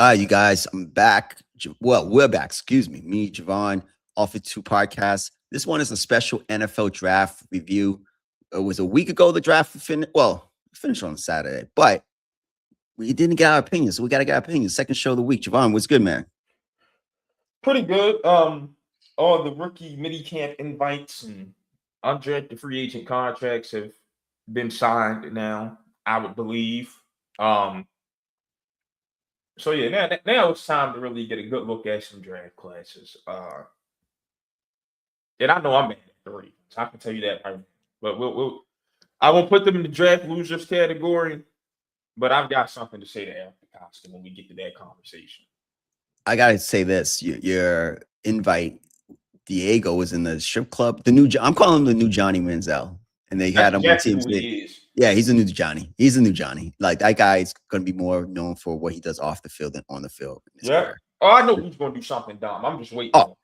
You guys, I'm back. Well, we're back. Excuse me. Me, Javon, Off It Two podcast. This one is a special NFL draft review. It was a week ago. The draft finished. Well, finished on Saturday, but we didn't get our opinions, so we got to get our opinions. Second show of the week. Javon, what's good, man? Pretty good. All the rookie mini camp invites and undrafted free agent contracts have been signed now, I would believe. Um, so yeah, now it's time to really get a good look at some draft classes. And I know I'm mad at the Ravens. I can tell you that right now. But I won't put them in the draft losers category. But I've got something to say to Alfred Costa when we get to that conversation. I gotta say this: your invite, Diego, was in the strip club. The new, I'm calling him the new Johnny Manziel, and they That's had him on exactly teams. who he is. Yeah, he's a new Johnny. He's a new Johnny. Like that guy's going to be more known for what he does off the field than on the field in his Yeah. career. Oh, I know he's going to do something dumb. I'm just waiting. Oh,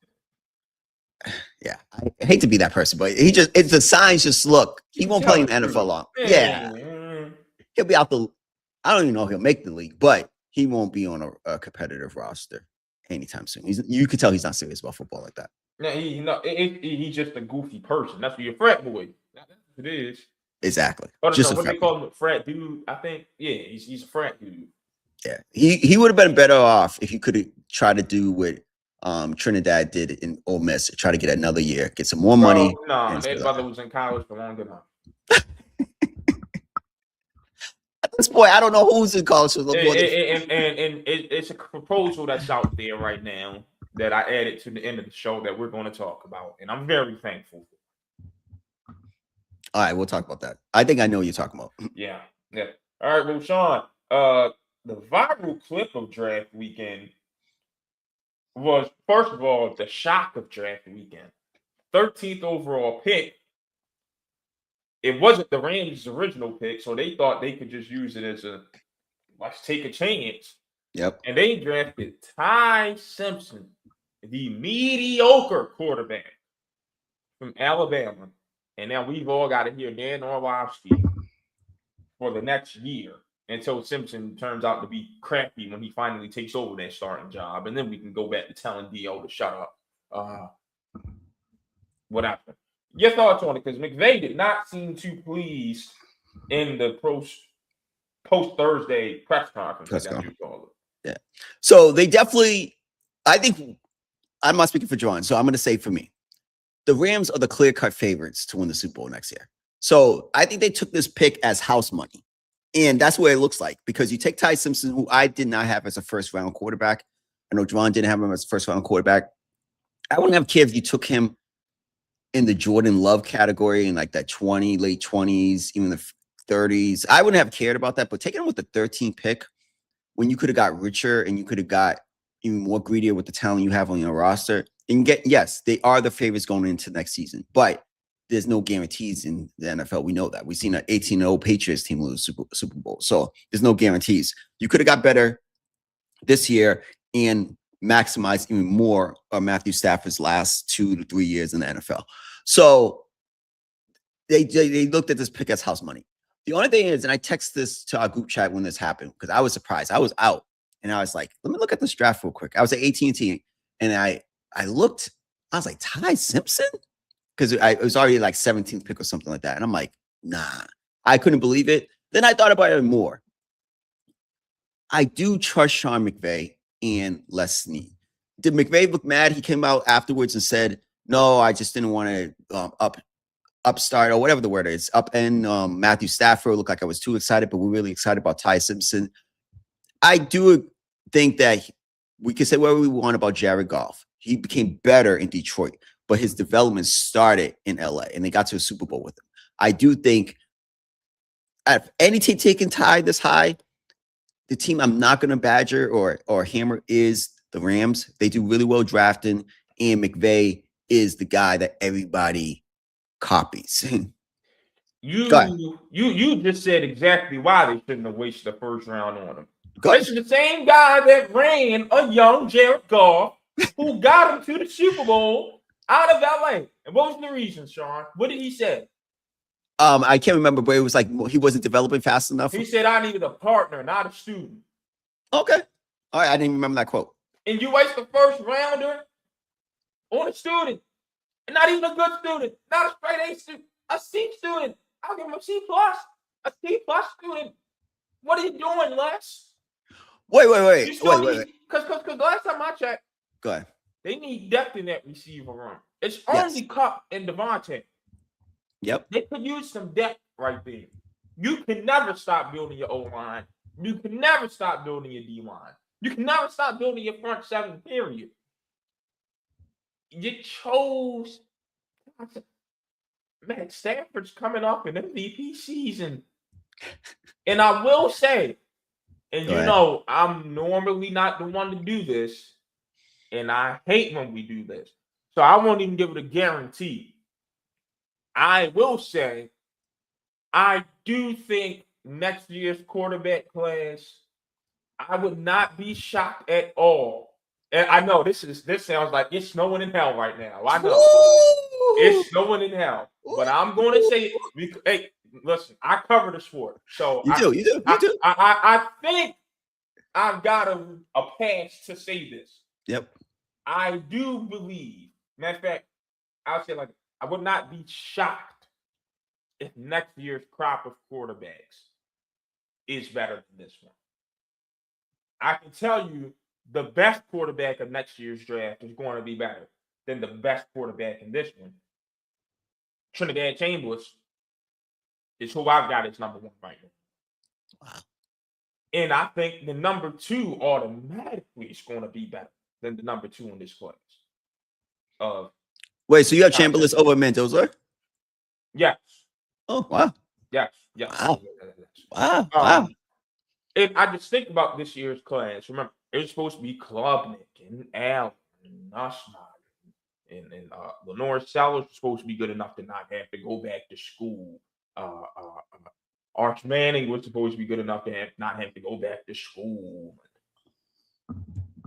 yeah. I hate to be that person, but it's the signs just look. He won't play in the NFL long. Yeah, he'll be out the. I don't even know if he'll make the league, but he won't be on a competitive roster anytime soon. You could tell he's not serious about football like that. Yeah, he's just a goofy person. That's what your frat boy. That's what it is. Exactly. Oh, just no, what they call him, a frat dude. I think. Yeah, he's a frat dude. Yeah, he would have been better off if he could have tried to do what Trinidad did in Ole Miss, try to get another year, get some more money. No, that brother was in college for long enough. At this point, I don't know who's in college. And it's a proposal that's out there right now that I added to the end of the show that we're going to talk about, and I'm very thankful. All right, we'll talk about that. I think I know what you're talking about. Yeah. All right, well, Sean, the viral clip of draft weekend was, first of all, the shock of draft weekend. 13th overall pick. It wasn't the Rams' original pick, so they thought they could just use it as a let's take a chance. Yep. And they drafted Ty Simpson, the mediocre quarterback from Alabama. And now we've all got to hear Dan Orlovsky for the next year until Simpson turns out to be crappy when he finally takes over that starting job. And then we can go back to telling D.O. to shut up. Whatever. Your thoughts on it? Because McVay did not seem too pleased in the post-Thursday press conference. Yeah. So they definitely, I think, I'm not speaking for John, so I'm going to say for me, the Rams are the clear-cut favorites to win the Super Bowl next year. So I think they took this pick as house money. And that's what it looks like, because you take Ty Simpson, who I did not have as a first-round quarterback. I know Javon didn't have him as a first-round quarterback. I wouldn't have cared if you took him in the Jordan Love category in like that late 20s, even the 30s. I wouldn't have cared about that. But taking him with the 13th pick, when you could have got richer and you could have got even more greedier with the talent you have on your roster, and yes, they are the favorites going into next season, but there's no guarantees in the NFL. We know that. We've seen an 18-0 Patriots team lose Super Bowl. So there's no guarantees. You could have got better this year and maximized even more of Matthew Stafford's last 2 to 3 years in the NFL. So they looked at this pick as house money. The only thing is, and I text this to our group chat when this happened, because I was surprised. I was out and I was like, let me look at this draft real quick. I was at AT&T and I looked, I was like, Ty Simpson? Because it was already like 17th pick or something like that. And I'm like, nah, I couldn't believe it. Then I thought about it more. I do trust Sean McVay and Les Snead. Did McVay look mad? He came out afterwards and said, no, I just didn't want to upstart or whatever the word is, upend Matthew Stafford. Looked like I was too excited, but we're really excited about Ty Simpson. I do think that we can say whatever we want about Jared Goff. He became better in Detroit, but his development started in LA and they got to a Super Bowl with him. I do think if any team taking Ty this high, the team I'm not going to badger or hammer is the Rams. They do really well drafting, and McVay is the guy that everybody copies. You just said exactly why they shouldn't have wasted the first round on him. This is the same guy that ran a young Jared Goff who got him to the Super Bowl out of LA. And what was the reason, Sean? What did he say? I can't remember, but it was like he wasn't developing fast enough. He said I needed a partner, not a student. Okay. All right, I didn't remember that quote. And you waste the first rounder on a student, and not even a good student, not a straight A student, a C student. I'll give him a C plus, a C plus student. What are you doing, Les? Wait. You still need because last time I checked, Go ahead. they need depth in that receiver room. It's Yes. only Cup and Devontae. Yep. They could use some depth right there. You can never stop building your O-line. You can never stop building your D-line. You can never stop building your front seven, period. You chose... Man, Stanford's coming off an MVP season. And I will say, and Go you ahead. know, I'm normally not the one to do this, and I hate when we do this. So I won't even give it a guarantee. I will say, I do think next year's quarterback class, I would not be shocked at all. And I know this sounds like it's snowing in hell right now. I know it's snowing in hell, but I'm going to say, hey, listen, I cover the sport, so You do. I think I've got a pass to say this. Yep. I do believe. Matter of fact, I'll say like I would not be shocked if next year's crop of quarterbacks is better than this one. I can tell you the best quarterback of next year's draft is going to be better than the best quarterback in this one. Trinidad Chambers is who I've got as number one right now. Wow. And I think the number two automatically is going to be better than the number two in this class. Wait, so you have Chambliss over Mendoza? Yes. Oh, wow. Yes. Wow. And I just think about this year's class. Remember, it was supposed to be Klubnik and Allen and Nussmeyer and Lenore Sellers was supposed to be good enough to not have to go back to school. Arch Manning was supposed to be good enough to not have to go back to school.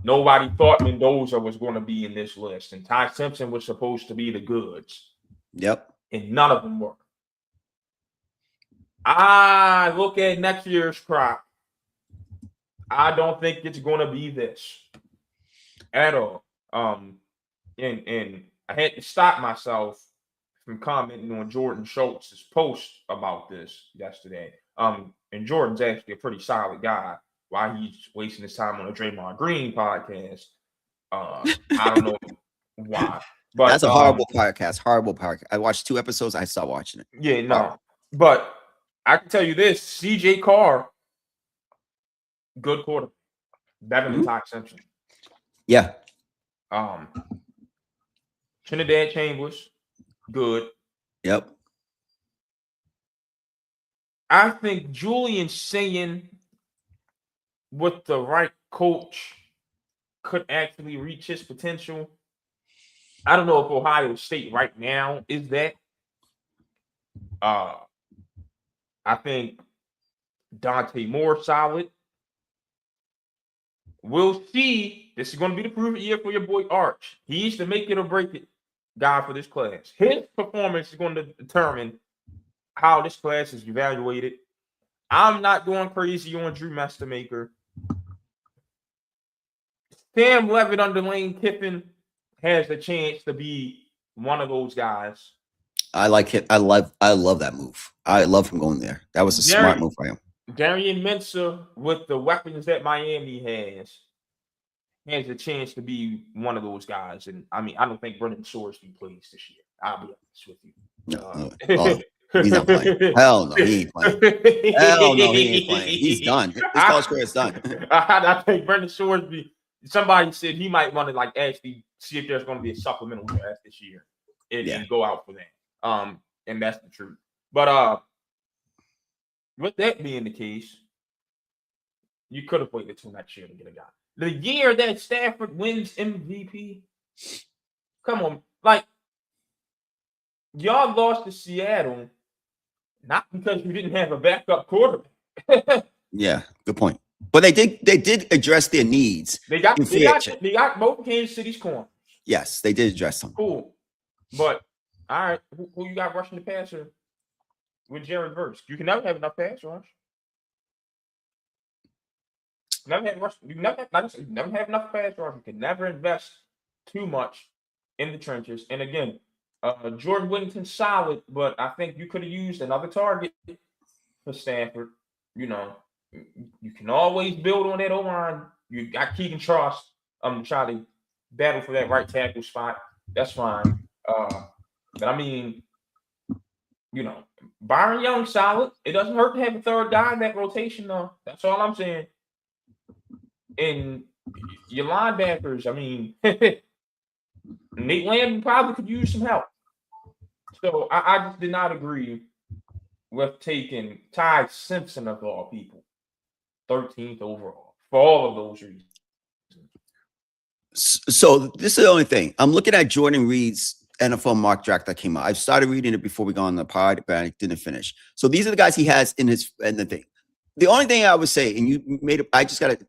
Nobody thought Mendoza was going to be in this list, and Ty Simpson was supposed to be the goods. Yep. And none of them were. I look at next year's crop. I don't think it's going to be this at all. And I had to stop myself from commenting on Jordan Schultz's post about this yesterday. And Jordan's actually a pretty solid guy. Why he's wasting his time on a Draymond Green podcast, I don't know why. But that's a horrible podcast. Horrible podcast. I watched 2 episodes. I stopped watching it. Yeah, no. But I can tell you this: CJ Carr, good quarterback, better than Ty Simpson. Yeah. Trinidad Chambers, good. Yep. I think Julian Sayin, with the right coach, could actually reach his potential. I don't know if Ohio State right now is that. I think Dante Moore solid. We'll see. This is going to be the prove it year for your boy Arch. He's the make it or break it guy for this class. His performance is going to determine how this class is evaluated. I'm not going crazy on Drew Mestermaker. Sam Levitt under Lane Kiffin has a chance to be one of those guys. I like it. I love that move. I love him going there. That was a smart move for him. Darian Mensah, with the weapons that Miami has a chance to be one of those guys. And I mean, I don't think Brendan Sorsby plays this year. I'll be honest with you. No. He's not playing. Hell no, he ain't playing. Hell no, he ain't playing. He's done. His college career is done. I think Brendan Sorsby, somebody said he might want to like actually see if there's going to be a supplemental draft this year and go out for that. And that's the truth. But with that being the case, you could have waited till next year to get a guy. The year that Stafford wins MVP, come on, like y'all lost to Seattle, not because you didn't have a backup quarterback. Yeah, good point. But they did address their needs. They got both Kansas City's corners. Yes, they did address them. Cool. But all right, who you got rushing the passer with Jared Verse? You can never have enough pass rush. never had rush. You never, like I said, you never have enough pass rush. You can never invest too much in the trenches. And again, Jordan Whittington's solid, but I think you could have used another target for Stanford. You know, you can always build on that O-line. You got Keegan Trost to try to battle for that right tackle spot. That's fine. But I mean, you know, Byron Young solid. It doesn't hurt to have a third guy in that rotation, though. That's all I'm saying. And your linebackers, I mean, Nate Landon probably could use some help. So I just did not agree with taking Ty Simpson of all people, 13th overall, for all of those reasons. So this is the only thing. I'm looking at Jordan Reed's NFL mock draft that came out. I started reading it before we got on the pod, but I didn't finish. So these are the guys he has in the thing. The only thing I would say, and you made it, I just got to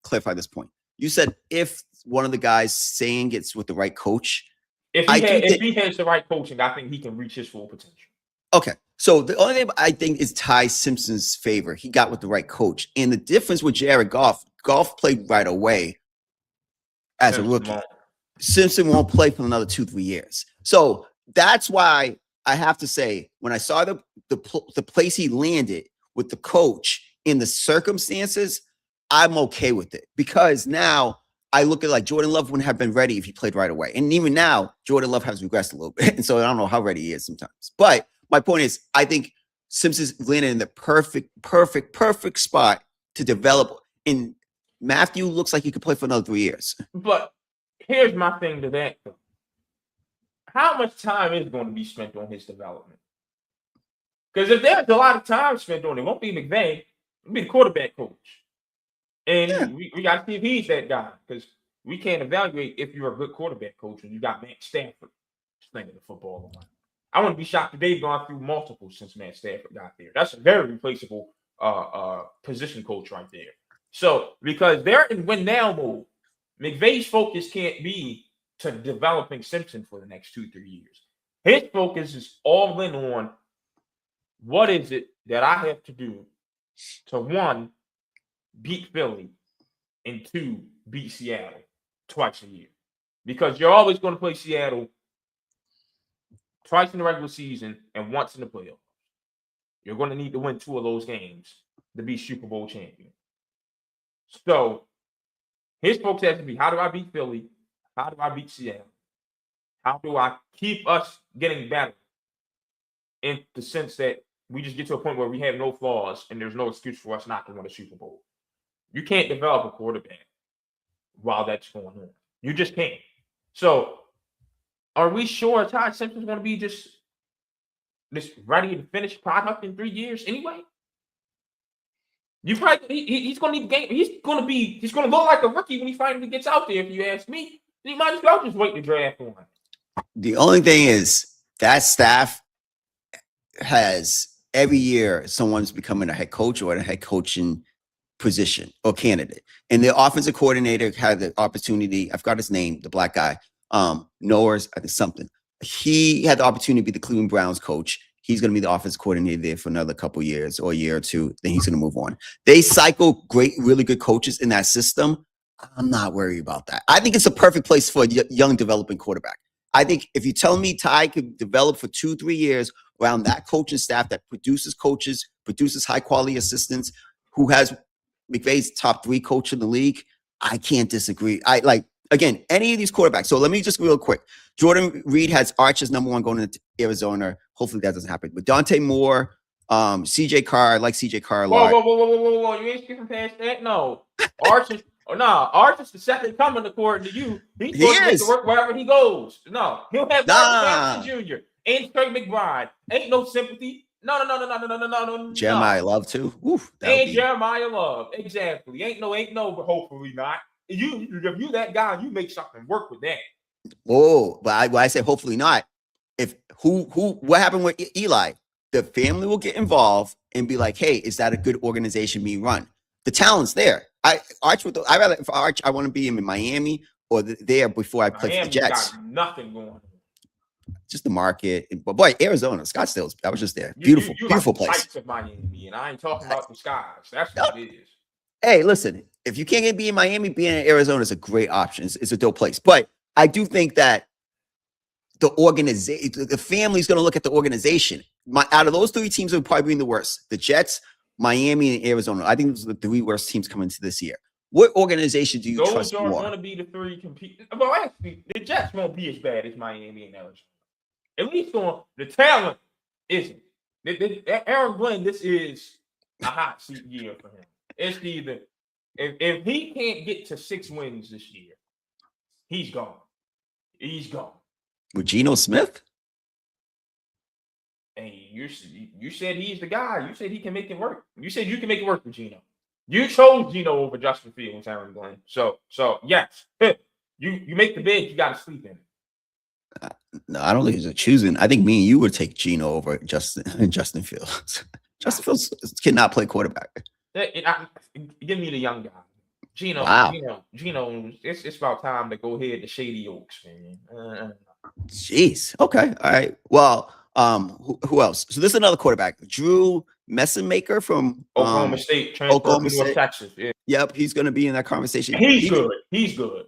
clarify this point. You said if one of the guys saying it's with the right coach. If he has the right coaching, I think he can reach his full potential. Okay. So the only thing I think is Ty Simpson's favor. He got with the right coach. And the difference with Jared Goff played right away as a rookie. Simpson won't play for another 2-3 years. So that's why I have to say, when I saw the place he landed with the coach in the circumstances, I'm okay with it. Because now I look at like Jordan Love wouldn't have been ready if he played right away. And even now, Jordan Love has regressed a little bit. And so I don't know how ready he is sometimes. But my point is, I think Simpson's landed in the perfect spot to develop. And Matthew looks like he could play for another 3 years. But here's my thing to that, though. How much time is going to be spent on his development? Because if there's a lot of time spent on it, won't be McVay, it'll be the quarterback coach. And we got to see if he's that guy, because we can't evaluate if you're a good quarterback coach when you got Matt Stafford slinging the football around. I wouldn't be shocked if they've gone through multiple since Matt Stafford got there. That's a very replaceable position coach right there. So, because they're in win now mode, McVay's focus can't be to developing Simpson for the next 2-3 years. His focus is all in on what is it that I have to do to, one, beat Philly, and 2, beat Seattle twice a year. Because you're always going to play Seattle twice in the regular season and once in the playoffs. You're going to need to win 2 of those games to be Super Bowl champion. So his focus has to be, how do I beat Philly? How do I beat Seattle? How do I keep us getting better in the sense that we just get to a point where we have no flaws and there's no excuse for us not to win a Super Bowl? You can't develop a quarterback while that's going on. You just can't. So are we sure Ty Simpson's going to be just this ready to finish product in 3 years anyway? You probably he's going to need the game. He's going to look like a rookie when he finally gets out there. If you ask me, he might as well just wait to draft one. The only thing is that staff has every year someone's becoming a head coach or a head coaching position or candidate, and the offensive coordinator had the opportunity. I've got his name, the black guy, Noah's, I think something. He had the opportunity to be the Cleveland Browns coach. He's going to be the offensive coordinator there for another couple years or a year or two. Then he's going to move on. They cycle really good coaches in that system. I'm not worried about that. I think it's a perfect place for a young developing quarterback. I think if you tell me Ty could develop for 2-3 years around that coaching staff that produces coaches, produces high quality assistants, who has McVay's top 3 coach in the league, I can't disagree. Again, any of these quarterbacks. So let me just real quick. Jordan Reed has Archer's #1 going into Arizona. Hopefully that doesn't happen. But Dante Moore, CJ Carr, I like CJ Carr a lot. Whoa. You ain't skipping past that? No. Archer's the second coming according to you. He's supposed to make it work wherever he goes. No, he'll have Johnson Jr. and Trey McBride. Ain't no sympathy. No. Jeremiah Love too. Oof, Jeremiah Love. Exactly. Ain't no, but hopefully not. If you that guy, you make something work with that. Oh, but I say hopefully not. If what happened with Eli? The family will get involved and be like, hey, is that a good organization being run? The talent's there. I want to be in Miami or there before I play for the Jets. Got nothing going on. Just the market. But boy, Arizona, Scottsdale, I was just there. Beautiful place. Of Miami, and I ain't talking about the skies. That's what it is. Hey, listen, if you can't be in Miami, being in Arizona is a great option. It's a dope place. But I do think that the organization, the family's going to look at the organization. Out of those three teams, would probably be the worst: the Jets, Miami, and Arizona. I think those are the three worst teams coming into this year. What organization do you trust Those more? are going to be the three compete. Well, actually, the Jets won't be as bad as Miami and Arizona. At least on the talent isn't. Aaron Glenn, this is a hot seat year for him. It's either if he can't get to 6 wins this year, he's gone. He's gone. With Geno Smith? And you said he's the guy. You said he can make it work. You said you can make it work with Geno. You chose Geno over Justin Fields, Aaron Glenn. So yes, you make the bed, you got to sleep in it. No, I don't think it's a choosing. I think me and you would take Geno over Justin Fields. Justin Fields cannot play quarterback. Give me the young guy. Geno, wow. Geno, it's about time to go ahead to Shady Oaks, man. Jeez. Okay. All right. Well, who else? So this is another quarterback, Drew Messenmaker from Oklahoma State, transferred to North Texas. Yeah. Yep, he's going to be in that conversation. He's good. He's good.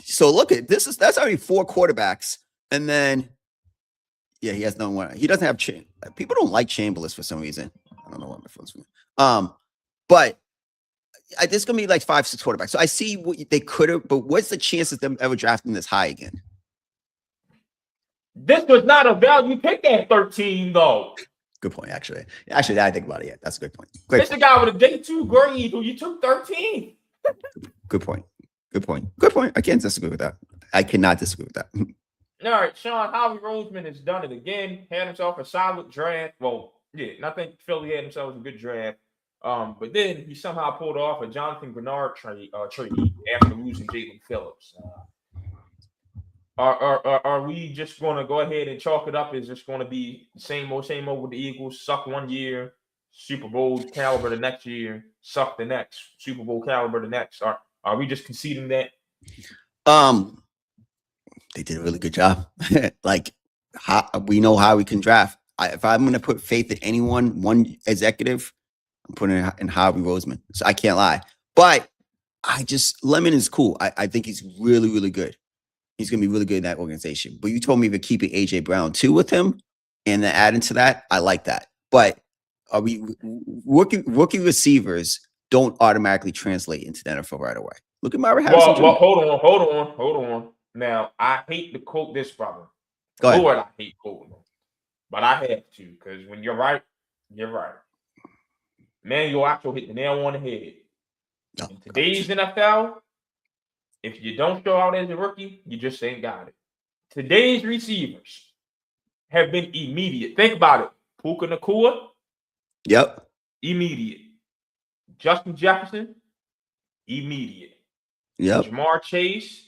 So look at this. That's already 4 quarterbacks, and then he has no one. He doesn't have people don't like Chambliss for some reason. I don't know what my phone's from. But there's going to be like 5-6 quarterbacks. So I see what they could have, but what's the chances of them ever drafting this high again? This was not a value pick at 13, though. Good point, actually. Actually, I think about it. Yeah, that's a good point. Great. It's the guy with a day 2 grade who you took 13. Good point. Good point. Good point. I can't disagree with that. I cannot disagree with that. All right, Sean, Howie Roseman has done it again. Had himself a solid draft. Well, yeah, I think Philly had himself a good draft. But then he somehow pulled off a Jonathan Grenard trade after losing Jalen Phillips. Are we just going to go ahead and chalk it up as just going to be same old with the Eagles? Suck one year, Super Bowl caliber the next year, suck the next, Super Bowl caliber the next. Are we just conceding that? They did a really good job. We know how we can draft. If I'm going to put faith in anyone, one executive, I'm putting it in Howie Roseman. So I can't lie. But Lemon is cool. I think he's really, really good. He's going to be really good in that organization. But you told me we're keeping A.J. Brown too with him and then adding to that. I like that. But are we rookie receivers don't automatically translate into the NFL right away? Look at Myra Harrison. Well, hold on. Now, I hate to quote this brother. Go ahead. Lord, I hate quoting him. But I have to, because when you're right, you're right. Manuel Ocho hit the nail on the head. In today's NFL, if you don't show out as a rookie, you just ain't got it. Today's receivers have been immediate. Think about it. Puka Nacua. Yep. Immediate. Justin Jefferson. Immediate. Yep. Jamar Chase.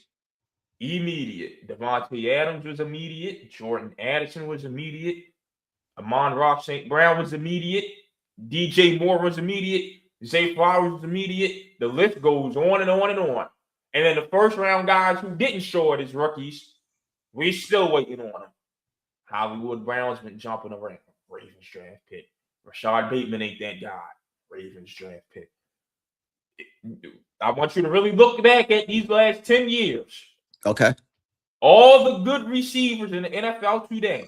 Immediate. Devontae Adams was immediate. Jordan Addison was immediate. Amon-Ra St. Brown was immediate. DJ Moore was immediate. Zay Flowers was immediate. The list goes on and on and on. And then the first round guys who didn't show it as rookies, we still waiting on them. Hollywood Brown's been jumping around. Ravens draft pick. Rashad Bateman ain't that guy. Ravens draft pick. I want you to really look back at these last 10 years. Okay. All the good receivers in the NFL today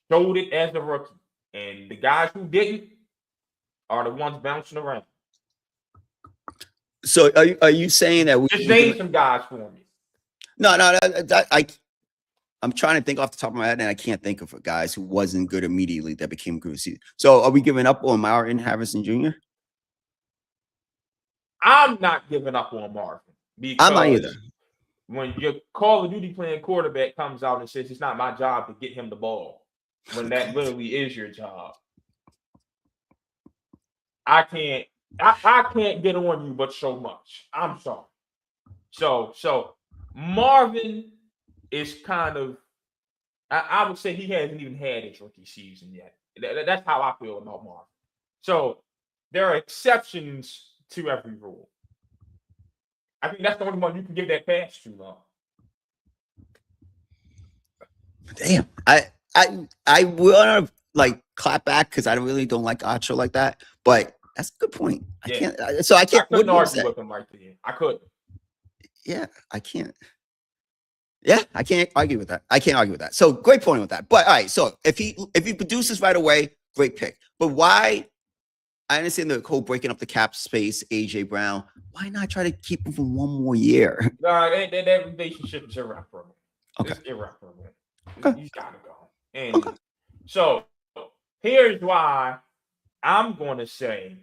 showed it as a rookie. And the guys who didn't are the ones bouncing around. So are you saying that we just name some guys for me? No. I'm trying to think off the top of my head, and I can't think of guys who wasn't good immediately that became good receivers. So are we giving up on Marvin Harrison Jr.? I'm not giving up on Marvin. I'm not either. When your Call of Duty playing quarterback comes out and says it's not my job to get him the ball, when that literally is your job, I can't get on you but so much. I'm sorry. So Marvin is kind of, I would say he hasn't even had his rookie season yet. That's how I feel about Marvin. So there are exceptions to every rule. I think that's the only one you can give that pass to, though. Damn, I will clap back because I really don't like Acho like that. But That's a good point. I Yeah. can't. So I I can't. What couldn't do you argue say? with him right there. I couldn't. Yeah, I can't. Yeah, I can't argue with that. I can't argue with that. So great point with that. But all right, so if he produces right away, great pick. But why? I understand the whole breaking up the cap space, AJ Brown. Why not try to keep him for one more year? Nah, that relationship is irreparable. Okay. It's irreparable. Okay. He's got to go. And Okay. so here's why I'm going to say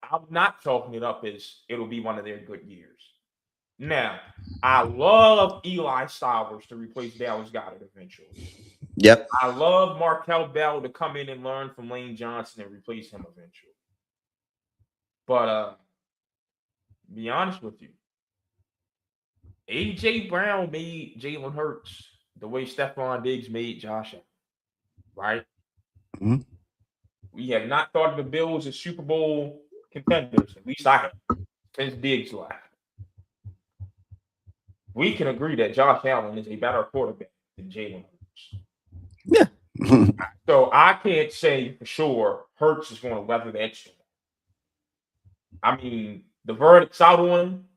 I'm not chalking it up as it'll be one of their good years. Now, I love Eli Stivers to replace Dallas Goedert eventually. Yep. I love Markel Bell to come in and learn from Lane Johnson and replace him eventually. But be honest with you, AJ Brown made Jalen Hurts the way Stephon Diggs made Josh Allen, right? Mhm. We have not thought of the Bills as Super Bowl contenders. At least I have, since Diggs left. We can agree that Josh Allen is a better quarterback than Jalen Hurts. Yeah. So I can't say for sure Hurts is going to weather that storm. I mean, the verdict's out on him.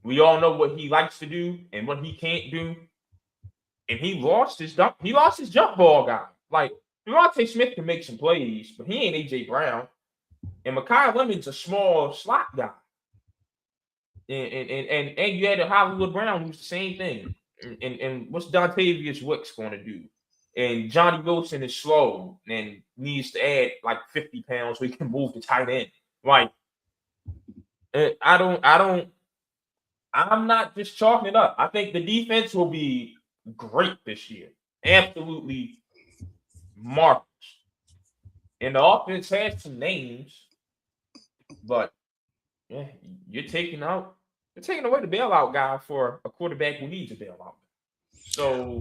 We all know what he likes to do and what he can't do. And he lost his jump ball guy. Like, Devontae Smith can make some plays, but he ain't AJ Brown. And Mekhi Lemon's a small slot guy. And you had a Hollywood Brown who's the same thing. And what's Dontavius Wicks going to do? And Johnny Wilson is slow and needs to add like 50 pounds so he can move the tight end. Like, I'm not just chalking it up. I think the defense will be great this year. Absolutely marvelous. And the offense has some names, but yeah, you're taking away the bailout guy for a quarterback who needs a bailout. So,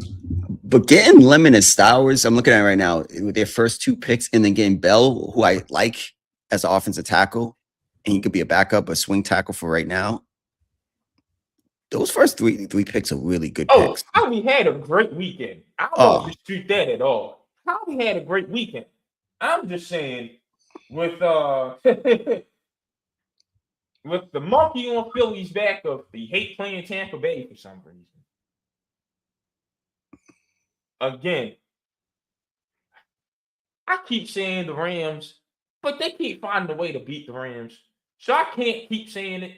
but getting Lemon and Stowers, I'm looking at it right now with their first two picks, and then getting Bell, who I like as an offensive tackle, and he could be a backup, a swing tackle for right now. Those first three picks are really good picks. Howie had a great weekend. I don't dispute that at all. Howie had a great weekend. I'm just saying, with with the monkey on Philly's back of the hate playing Tampa Bay for some reason. Again, I keep saying the Rams, but they keep finding a way to beat the Rams. So I can't keep saying it.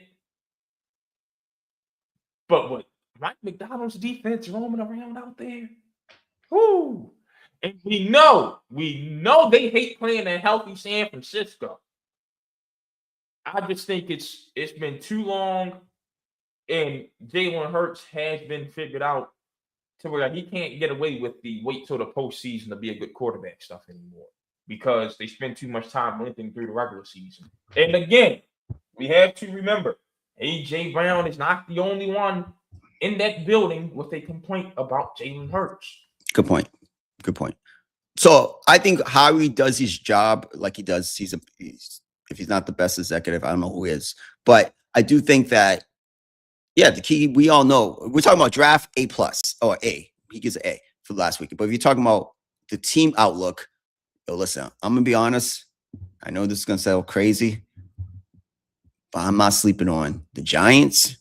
But with Mike McDonald's defense roaming around out there, whoo! And we know they hate playing a healthy San Francisco. I just think it's been too long, and Jalen Hurts has been figured out to where he can't get away with the wait till the postseason to be a good quarterback stuff anymore because they spend too much time limping through the regular season. And again, we have to remember, AJ Brown is not the only one in that building with a complaint about Jalen Hurts. Good point. So I think Howie does his job like he does. If he's not the best executive, I don't know who is. But I do think that, yeah, the key, we all know, we're talking about draft A+ or A. He gets an A for last week. But if you're talking about the team outlook, listen, I'm going to be honest. I know this is going to sound crazy, but I'm not sleeping on the Giants,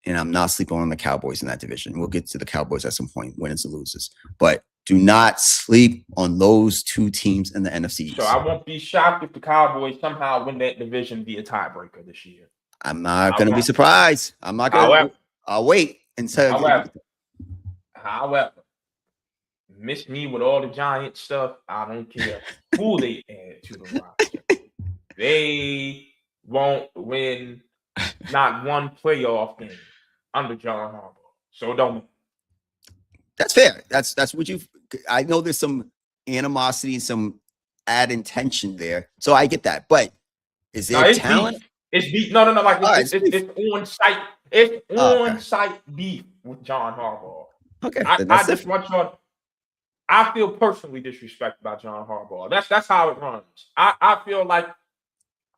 and I'm not sleeping on the Cowboys in that division. We'll get to the Cowboys at some point, winners and losers. But do not sleep on those two teams in the NFC. So I won't be shocked if the Cowboys somehow win that division via tiebreaker this year. I'm not going to be surprised. I'm not going to. I'll wait until. However, miss me with all the Giant stuff. I don't care who they add to the roster. They won't win not one playoff game under John Harbaugh. So don't. That's fair. That's what you. I know there's some animosity and some add intention there, so I get that. But is there talent? It's beef. No. Like it's on site. It's on site beef with John Harbaugh. Okay, I just want y'all. I feel personally disrespected by John Harbaugh. That's how it runs. I feel like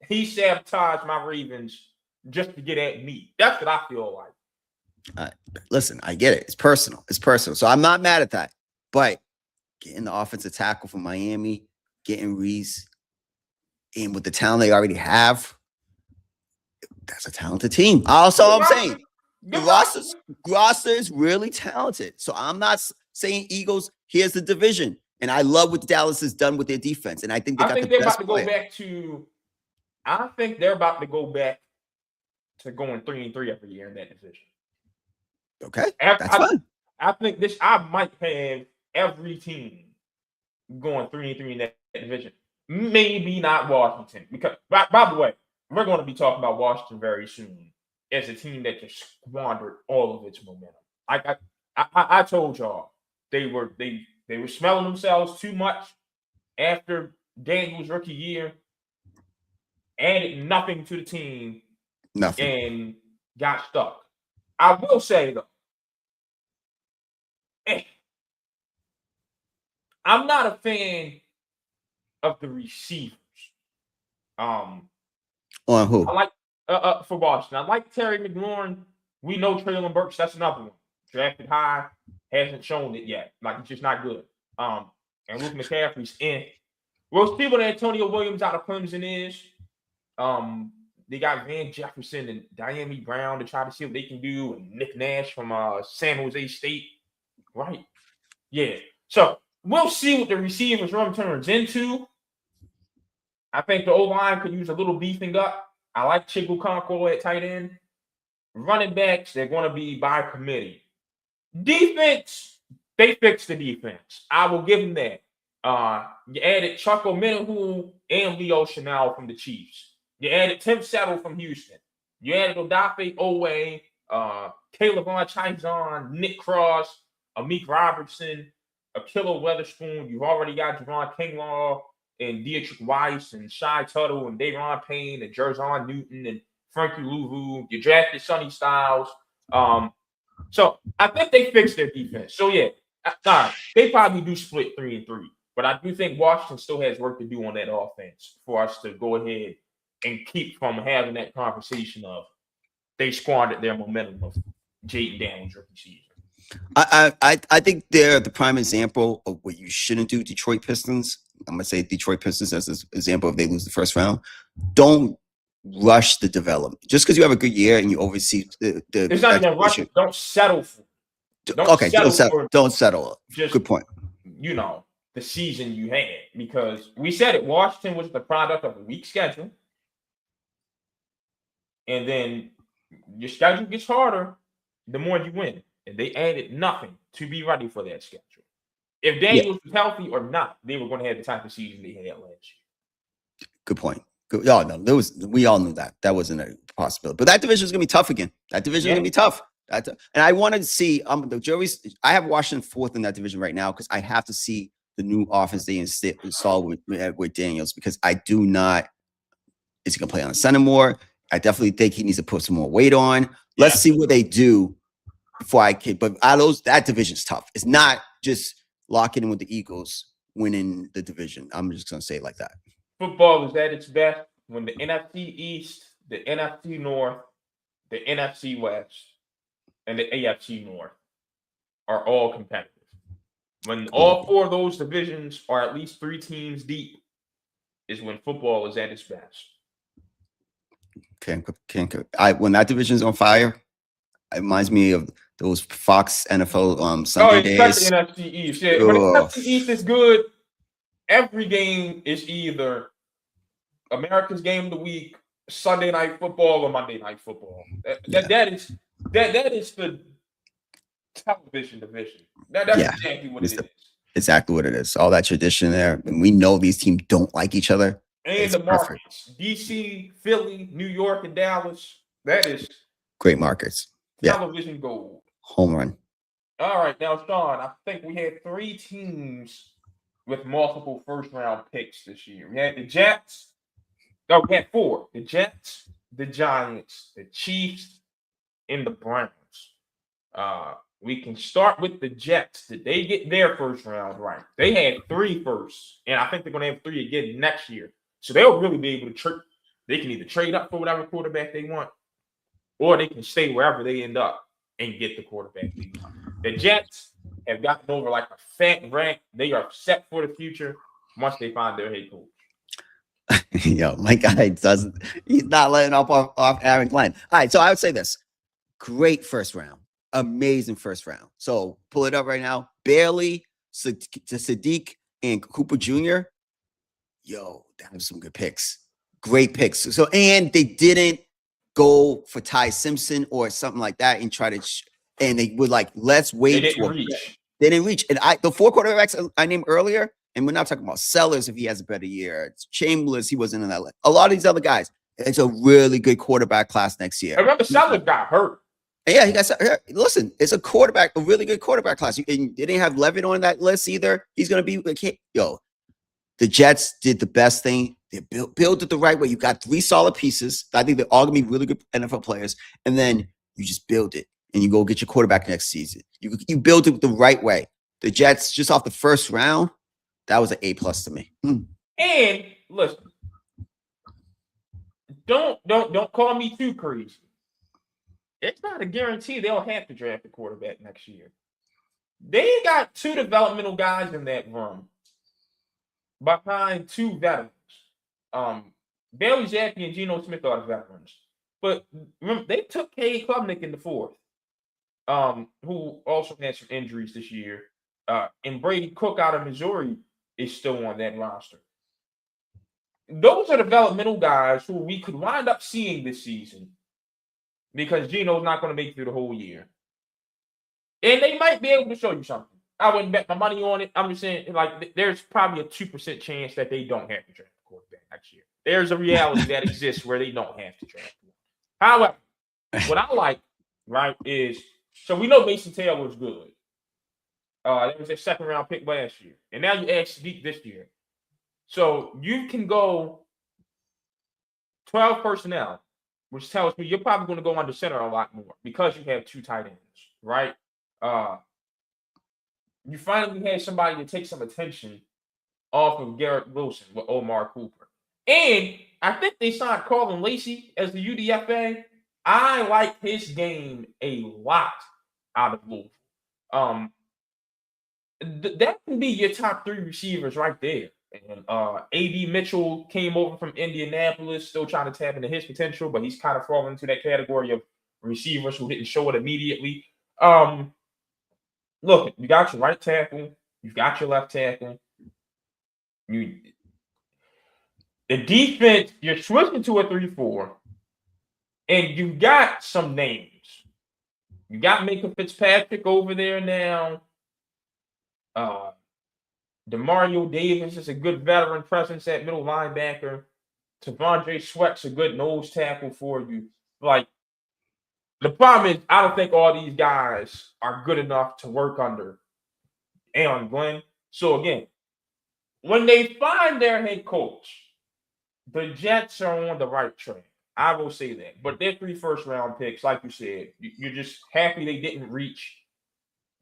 he sabotaged my Ravens just to get at me. That's what I feel like. Listen, I get it. It's personal. So I'm not mad at that. But getting the offensive tackle from Miami, getting Reese, and with the talent they already have, that's a talented team. Also, I'm saying the roster is really talented. So I'm not saying Eagles, here's the division. And I love what Dallas has done with their defense. And I think they got the they're best about to player. go back to. I think they're about to go back to going 3-3 every year in that division. Okay, that's fine. I think I might have every team going 3-3 in that division. Maybe not Washington, because by the way, we're going to be talking about Washington very soon as a team that just squandered all of its momentum. I told y'all they were smelling themselves too much after Daniel's rookie year, added nothing to the team, and got stuck. I will say though, I'm not a fan of the receivers. On who? I like for Washington. I like Terry McLaurin. We know Treylon Burks. That's another one. Drafted high, hasn't shown it yet. Like, it's just not good. And Luke McCaffrey's in. We'll see what Antonio Williams out of Clemson is. They got Van Jefferson and Diami Brown to try to see what they can do, and Nick Nash from San Jose State. Right. Yeah. So we'll see what the receivers room turns into. I think the O-line could use a little beefing up. I like Chigokonko at tight end. Running backs, they're going to be by committee. Defense, they fixed the defense. I will give them that. You added Chuck O'Menahu and Leo Chanel from the Chiefs. You added Tim Settle from Houston. You added Odafe Owe, Caleb Von Chizon, Nick Cross, Amik Robertson, Akilo Weatherspoon. You've already got Javon Kinlaw and Dietrich Weiss and Shy Tuttle and Daron Payne and Jerzon Newton and Frankie Louvu. You drafted Sonny Styles. So I think they fixed their defense. So yeah, they probably do split 3-3. But I do think Washington still has work to do on that offense for us to go ahead and keep from having that conversation of they squandered their momentum of Jaden Daniels' rookie season. I think they're the prime example of what you shouldn't do. Detroit Pistons. I'm gonna say Detroit Pistons as an example if they lose the first round. Don't rush the development. Just because you have a good year and you oversee the there's not even rush. Don't settle for. Don't settle. Just, good point. You know, the season you had, because we said it. Washington was the product of a weak schedule, and then your schedule gets harder the more you win. And they added nothing to be ready for that schedule. If Daniels was healthy or not, they were going to have the type of season they had last year. Good point. Good. Oh, no, we all knew that. That wasn't a possibility. But that division is going to be tough again. That division is going to be tough. And I wanted to see the jury's. I have Washington fourth in that division right now because I have to see the new offense they install with Daniels, because I do not. Is he going to play on the center more? I definitely think he needs to put some more weight on. Let's see what they do before I can. But that division is tough. It's not just locking in with the Eagles winning the division. I'm just going to say it like that. Football is at its best when the NFC East, the NFC North, the NFC West, and the AFC North are all competitive. When all four of those divisions are at least 3 teams deep is when football is at its best. When that division is on fire, it reminds me of those Fox NFL Sunday days. The NFC East. Yeah, when the NFC East is good, every game is either America's Game of the Week, Sunday Night Football, or Monday Night Football. That is the television division. That's exactly what it is. Exactly what it is. All that tradition there, and we know these teams don't like each other. And the markets, DC, Philly, New York, and Dallas. That is great markets. Television gold. Home run. All right, now Sean, I think we had 3 teams with multiple first-round picks this year. We had the Jets. No, we had 4. The Jets, the Giants, the Chiefs, and the Browns. We can start with the Jets. Did they get their first round right? They had 3 firsts, and I think they're going to have 3 again next year. So they'll really be able to they can either trade up for whatever quarterback they want, or they can stay wherever they end up and get the quarterback they want. The Jets have gotten over like a fat rat. They are set for the future once they find their head coach. Yo, my guy doesn't. He's not letting off Aaron Glenn. All right, so I would say this: great first round, amazing first round. So pull it up right now. Bailey, Sadiq, and Cooper Jr. Yo, that was some good picks. Great picks. So and they didn't go for Ty Simpson or something like that and try to. And they would like, let's wait. They didn't reach. They didn't reach. And the 4 quarterbacks I named earlier, and we're not talking about Sellers if he has a better year. It's Chambers, he wasn't in that list. A lot of these other guys. It's a really good quarterback class next year. I remember Sellers got hurt. Yeah, he got. Listen, it's a really good quarterback class. And they didn't have Levitt on that list either. He's going to be, yo, the Jets did the best thing. They built it the right way. You got 3 solid pieces. I think they're all going to be really good NFL players. And then you just build it. And you go get your quarterback next season. You build it the right way. The Jets, just off the first round, that was an A+ to me. And listen, don't call me too crazy. It's not a guarantee they'll have to draft a quarterback next year. They got 2 developmental guys in that room behind 2 veterans. Bailey Zappi and Geno Smith are the veterans. But remember, they took Cade Klubnik in the 4th. Who also had some injuries this year. And Brady Cook out of Missouri is still on that roster. Those are developmental guys who we could wind up seeing this season because Geno's not going to make it through the whole year. And they might be able to show you something. I wouldn't bet my money on it. I'm just saying, like, there's probably a 2% chance that they don't have to draft a quarterback next year. There's a reality that exists where they don't have to draft one. However, what I like, right, is so we know Mason Taylor was good. That was their 2nd round pick last year. And now you add Sadiq this year. So you can go 12 personnel, which tells me you're probably going to go under center a lot more because you have 2 tight ends, right? You finally had somebody to take some attention off of Garrett Wilson with Omar Cooper. And I think they signed Colin Lacey as the UDFA. I like his game a lot out of Louisville. That can be your top 3 receivers right there. And A.D. Mitchell came over from Indianapolis, still trying to tap into his potential, but he's kind of falling into that category of receivers who didn't show it immediately. Look, you got your right tackle, you've got your left tackle. The defense, you're switching to a 3-4, and you got some names. You got Minka Fitzpatrick over there now. DeMario Davis is a good veteran presence at middle linebacker. T'Vondre Sweat's a good nose tackle for you. Like, the problem is, I don't think all these guys are good enough to work under Aaron Glenn. So again, when they find their head coach, the Jets are on the right track. I will say that. But their 3 first-round picks, like you said, you're just happy they didn't reach.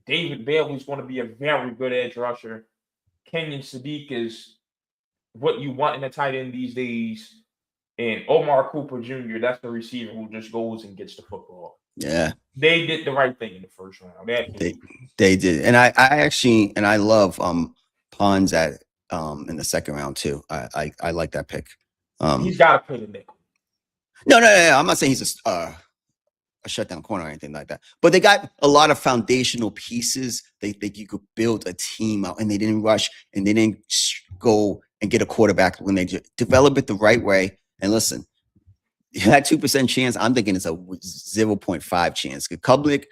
David Bailey's going to be a very good edge rusher. Kenyon Sadiq is what you want in a tight end these days. And Omar Cooper Jr., that's the receiver who just goes and gets the football. Yeah. They did the right thing in the first round. They did. And I actually, and I love Pons at in the 2nd round too. I like that pick. He's got to play the nickel. No. I'm not saying he's a shutdown corner or anything like that. But they got a lot of foundational pieces. They think you could build a team out, and they didn't rush, and they didn't go and get a quarterback when they develop it the right way. And listen, that 2% chance, I'm thinking it's a 0.5 chance. Klubnik,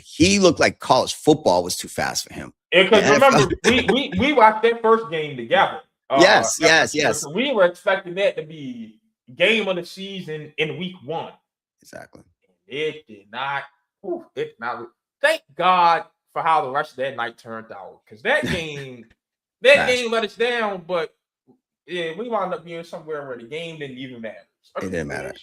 he looked like college football was too fast for him. Because remember, we watched that first game together. Yes. So we were expecting that to be game of the season in week 1. Exactly. It did not. Thank God for how the rest of that night turned out. Because that game, game let us down. But yeah, we wound up being somewhere where the game didn't even matter. It didn't matter.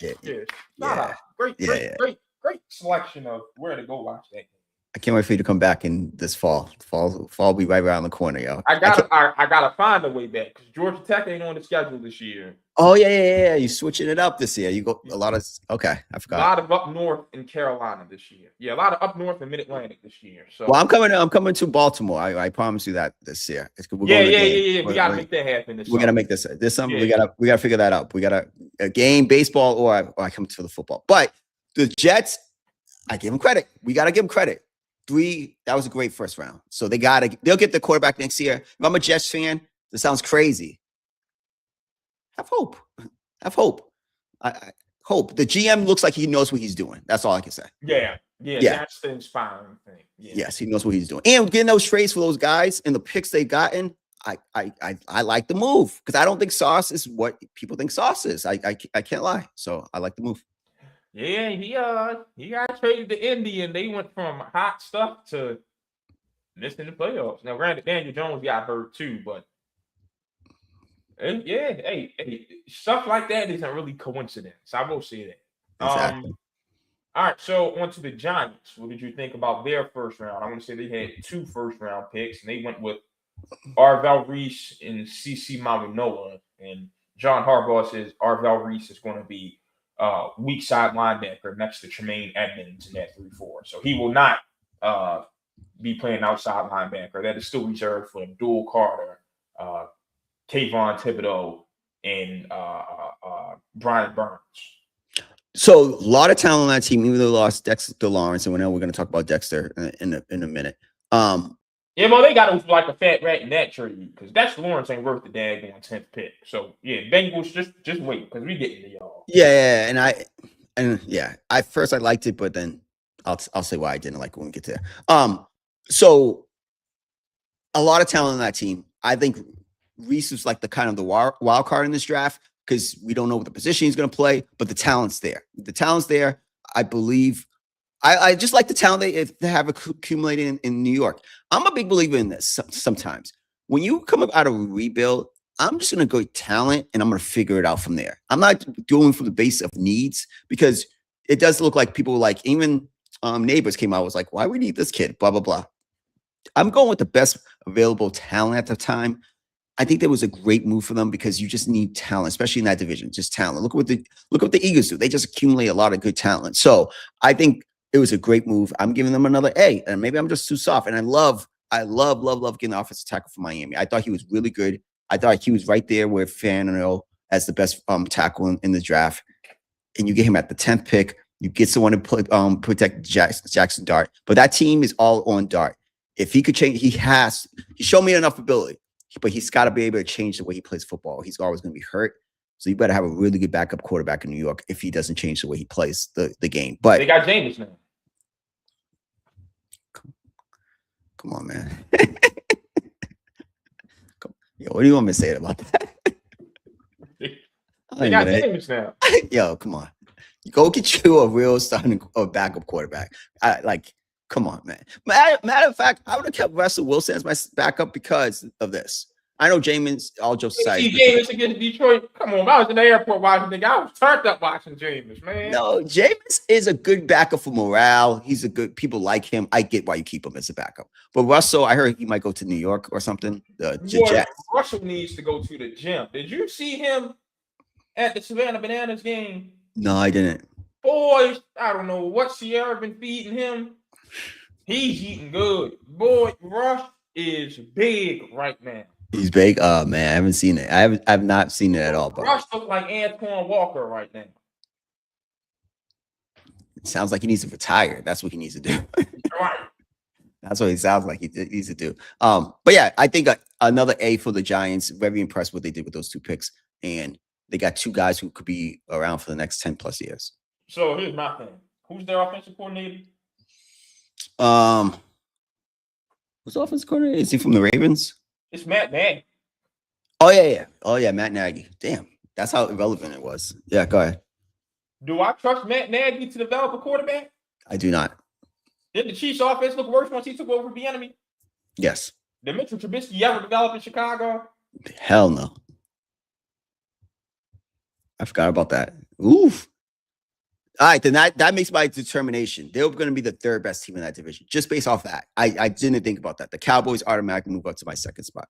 Great selection of where to go watch that game. I can't wait for you to come back in this fall. Fall will be right around the corner, yo. I gotta find a way back because Georgia Tech ain't on the schedule this year. Oh yeah. You switching it up this year. You go a lot of okay. I A forgot. lot of up north in Carolina this year. Yeah, a lot of up north in Mid Atlantic this year. So Well, I'm coming to Baltimore. I promise you that this year. We're yeah, going to the game. yeah. We gotta make that happen this We're gonna summer. make this summer. Yeah. We gotta figure that out. We gotta a game, baseball, or I come to the football. But the Jets, I give them credit. We gotta give them credit. That was a great first round. So they'll get the quarterback next year. If I'm a Jets fan, this sounds crazy. Have hope. Have hope. I hope. The GM looks like he knows what he's doing. That's all I can say. Yeah. That's the inspiring thing. Yeah. Yes, he knows what he's doing. And getting those trades for those guys and the picks they've gotten, I like the move because I don't think Sauce is what people think Sauce is. I can't lie. So I like the move. Yeah, he got traded to Indy and they went from hot stuff to missing the playoffs. Now, granted, Daniel Jones got hurt too, but yeah, hey, stuff like that isn't really coincidence. I will say that. Exactly. All right, so on to the Giants. What did you think about their first round? I want to say they had 2 first-round picks, and they went with Arvell Reese and CC Manoa. And John Harbaugh says Arvell Reese is going to be weak side linebacker next to Tremaine Edmonds in that 3-4. So he will not be playing outside linebacker. That is still reserved for Abdul Carter, Kayvon Thibodeau, and Brian Burns. So a lot of talent on that team, even though they lost Dexter Lawrence, and we know we're going to talk about Dexter in a minute. Yeah, well, they got like a fat rat in that trade because Dexter Lawrence ain't worth the daggone 10th pick. So yeah, Bengals just wait because we getting to y'all. Yeah, and I first I liked it, but then I'll say why I didn't like it when we get there. So a lot of talent on that team. I think Reese is like the kind of the wild card in this draft because we don't know what the position he's going to play, but the talent's there. The talent's there. I believe. I just like the talent they have accumulated in New York. I'm a big believer in this sometimes. When you come out of a rebuild, I'm just going to go talent and I'm going to figure it out from there. I'm not doing from the base of needs because it does look like people like even neighbors came out was like, why we need this kid, blah, blah, blah. I'm going with the best available talent at the time. I think that was a great move for them because you just need talent, especially in that division, just talent. Look what the Eagles do. They just accumulate a lot of good talent. So I think it was a great move. I'm giving them another A, and maybe I'm just too soft. And I love getting the offensive tackle for Miami. I thought he was really good. I thought he was right there with Fangio as the best tackle in the draft. And you get him at the 10th pick. You get someone to protect Jackson Dart. But that team is all on Dart. If he could change, he showed me enough ability. But he's got to be able to change the way he plays football. He's always going to be hurt. So you better have a really good backup quarterback in New York if he doesn't change the way he plays the game. But they got Jameis now. Come on, man. Yo, what do you want me to say about that? They got Jameis now. Yo, come on. Go get you a real starting or backup quarterback. Come on, man. Matter of fact, I would have kept Russell Wilson as my backup because of this. I know Jameis, all jokes aside. Jameis against Detroit. Come on, I was in the airport watching the guy. I was turned up watching Jameis, man. No, Jameis is a good backup for morale. He's a good, people like him. I get why you keep him as a backup. But Russell, I heard he might go to New York or something. Russell needs to go to the gym. Did you see him at the Savannah Bananas game? No, I didn't. Boy, I don't know what Sierra been feeding him. He's eating good. Boy, Russ is big right now. He's big. Oh man, I haven't seen it. I've not seen it at all. But Russ looks like Antoine Walker right now. It sounds like he needs to retire. That's what he needs to do. Right. That's what he sounds like he needs to do. But yeah, I think another A for the Giants. Very impressed with what they did with those 2 picks, and they got 2 guys who could be around for the next 10+ years. So here's my thing: who's their offensive coordinator? Who's the offensive coordinator? Is he from the Ravens? It's Matt Nagy. Oh yeah, Matt Nagy. Damn, that's how irrelevant it was. Yeah, go ahead. Do I trust Matt Nagy to develop a quarterback? I do not. Did the Chiefs' offense look worse once he took over the enemy? Yes. Did Mitchell Trubisky ever develop in Chicago? Hell no. I forgot about that. Oof. All right, then that makes my determination. They're going to be the 3rd best team in that division, just based off that. I didn't think about that. The Cowboys automatically move up to my 2nd spot.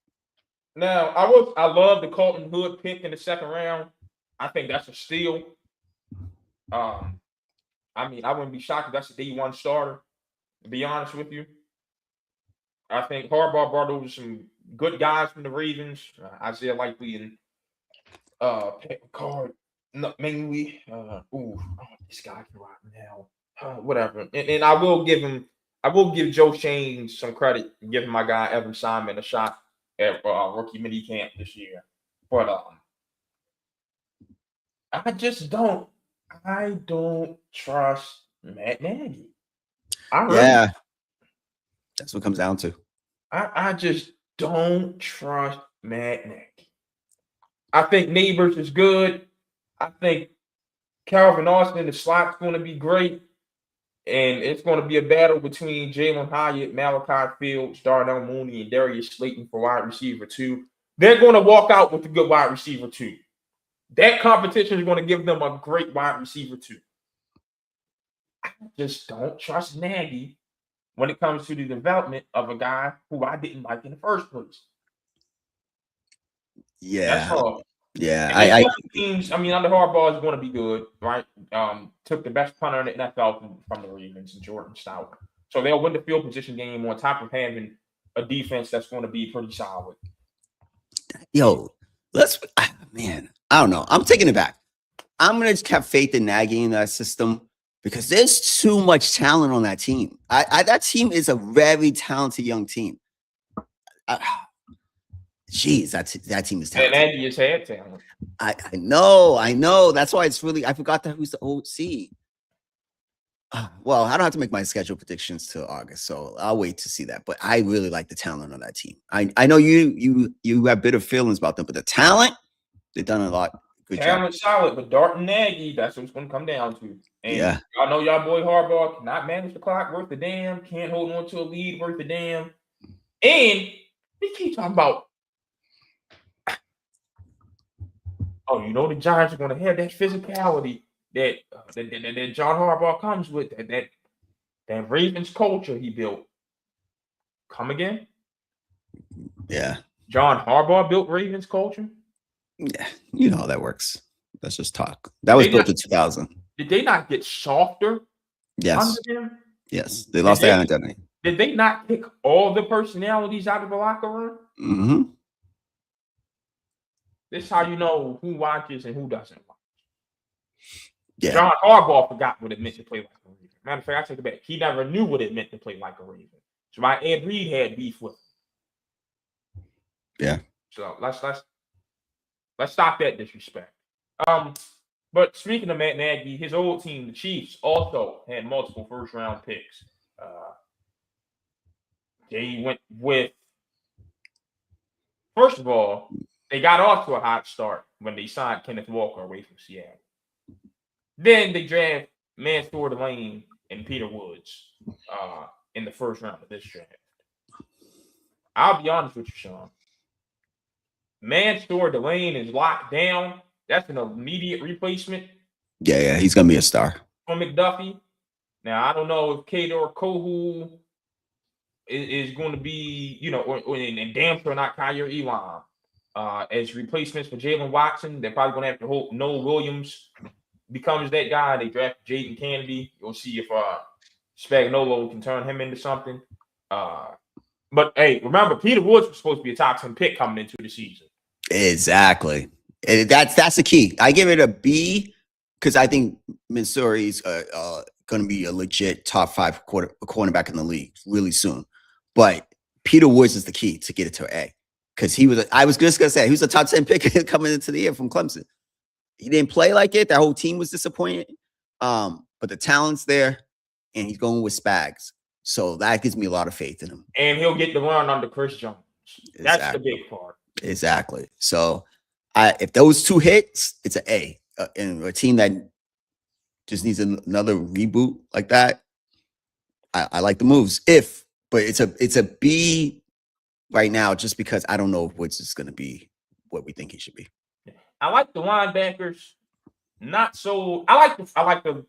Now, I love the Colton Hood pick in the 2nd round. I think that's a steal. I mean, I wouldn't be shocked if that's a D1 starter, to be honest with you. I think Harbaugh brought over some good guys from the Ravens, Isaiah Likely and Pat Ricard, mainly. This guy can rock now. Whatever. And I will give Joe Shane some credit and give my guy Evan Simon a shot at rookie mini camp this year. But I don't trust Matt Nagy. Yeah, that's what it comes down to. I just don't trust Matt Nagy. I think Neighbors is good. I think Calvin Austin, the slot's going to be great. And it's going to be a battle between Jalen Hyatt, Malachi Fields, Darnell Mooney, and Darius Slayton for wide receiver 2. They're going to walk out with a good wide receiver 2. That competition is going to give them a great wide receiver 2. I just don't trust Nagy when it comes to the development of a guy who I didn't like in the first place. Yeah. That's all. Yeah. Teams, I mean, under Harbaugh is going to be good, right? Took the best punter in the NFL from the Ravens, Jordan Stout. So they'll win the field position game on top of having a defense that's going to be pretty solid. Yo, man, I don't know. I'm taking it back. I'm going to have faith in Nagy in that system because there's too much talent on that team. That team is a very talented young team. Jeez, that team is talented. And Nagy has had talent. I know. That's why it's really, I forgot that who's the OC. Well, I don't have to make my schedule predictions till August, so I'll wait to see that. But I really like the talent on that team. I know you have bitter feelings about them, but the talent, they've done a lot. Good talent job. solid, but Dart and Nagy, that's what it's going to come down to. And yeah, y'all know y'all boy Harbaugh cannot manage the clock worth a damn, can't hold on to a lead worth a damn. And we keep talking about, oh, you know the Giants are going to have that physicality that John Harbaugh comes with, that Ravens culture he built. Come again? Yeah. John Harbaugh built Ravens culture? Yeah, you know how that works. Let's just talk. That was built in 2000. Did they not get softer? Yes. Under them? Yes. They lost their identity. Did they not pick all the personalities out of the locker room? Mm-hmm. This is how you know who watches and who doesn't watch. Yeah. John Harbaugh forgot what it meant to play like a Raven. Matter of fact, I take it back. He never knew what it meant to play like a Raven. So my Ed Reed had beef with him. Yeah. So let's stop that disrespect. But speaking of Matt Nagy, his old team, the Chiefs, also had multiple first-round picks. They went with, first of all, they got off to a hot start when they signed Kenneth Walker away from Seattle. Then they draft Mansour Delane and Peter Woods in the first round of this draft. I'll be honest with you, Sean. Mansour Delane is locked down. That's an immediate replacement. Yeah, he's gonna be a star. For McDuffie. Now, I don't know if Kador Kohu is going to be, and damn sure not Kyer Elam. As replacements for Jalen Watson, they're probably going to have to hope Noah Williams becomes that guy. They draft Jaden Kennedy. You'll see if Spagnuolo can turn him into something. But hey, remember, Peter Woods was supposed to be a top 10 pick coming into the season. Exactly. That's the key. I give it a B because I think Mansouri's going to be a legit top 5 cornerback in the league really soon. But Peter Woods is the key to get it to an A because I was just going to say, he was a top 10 pick coming into the year from Clemson. He didn't play like it. That whole team was disappointed. But the talent's there, and he's going with Spags. So that gives me a lot of faith in him. And he'll get the run under Chris Jones. That's the big part. Exactly. So if those two hits, it's an A. And a team that just needs another reboot like that, I like the moves. But it's a B right now just because I don't know if Woods is going to be what we think he should be. I like the linebackers. Not so. I like the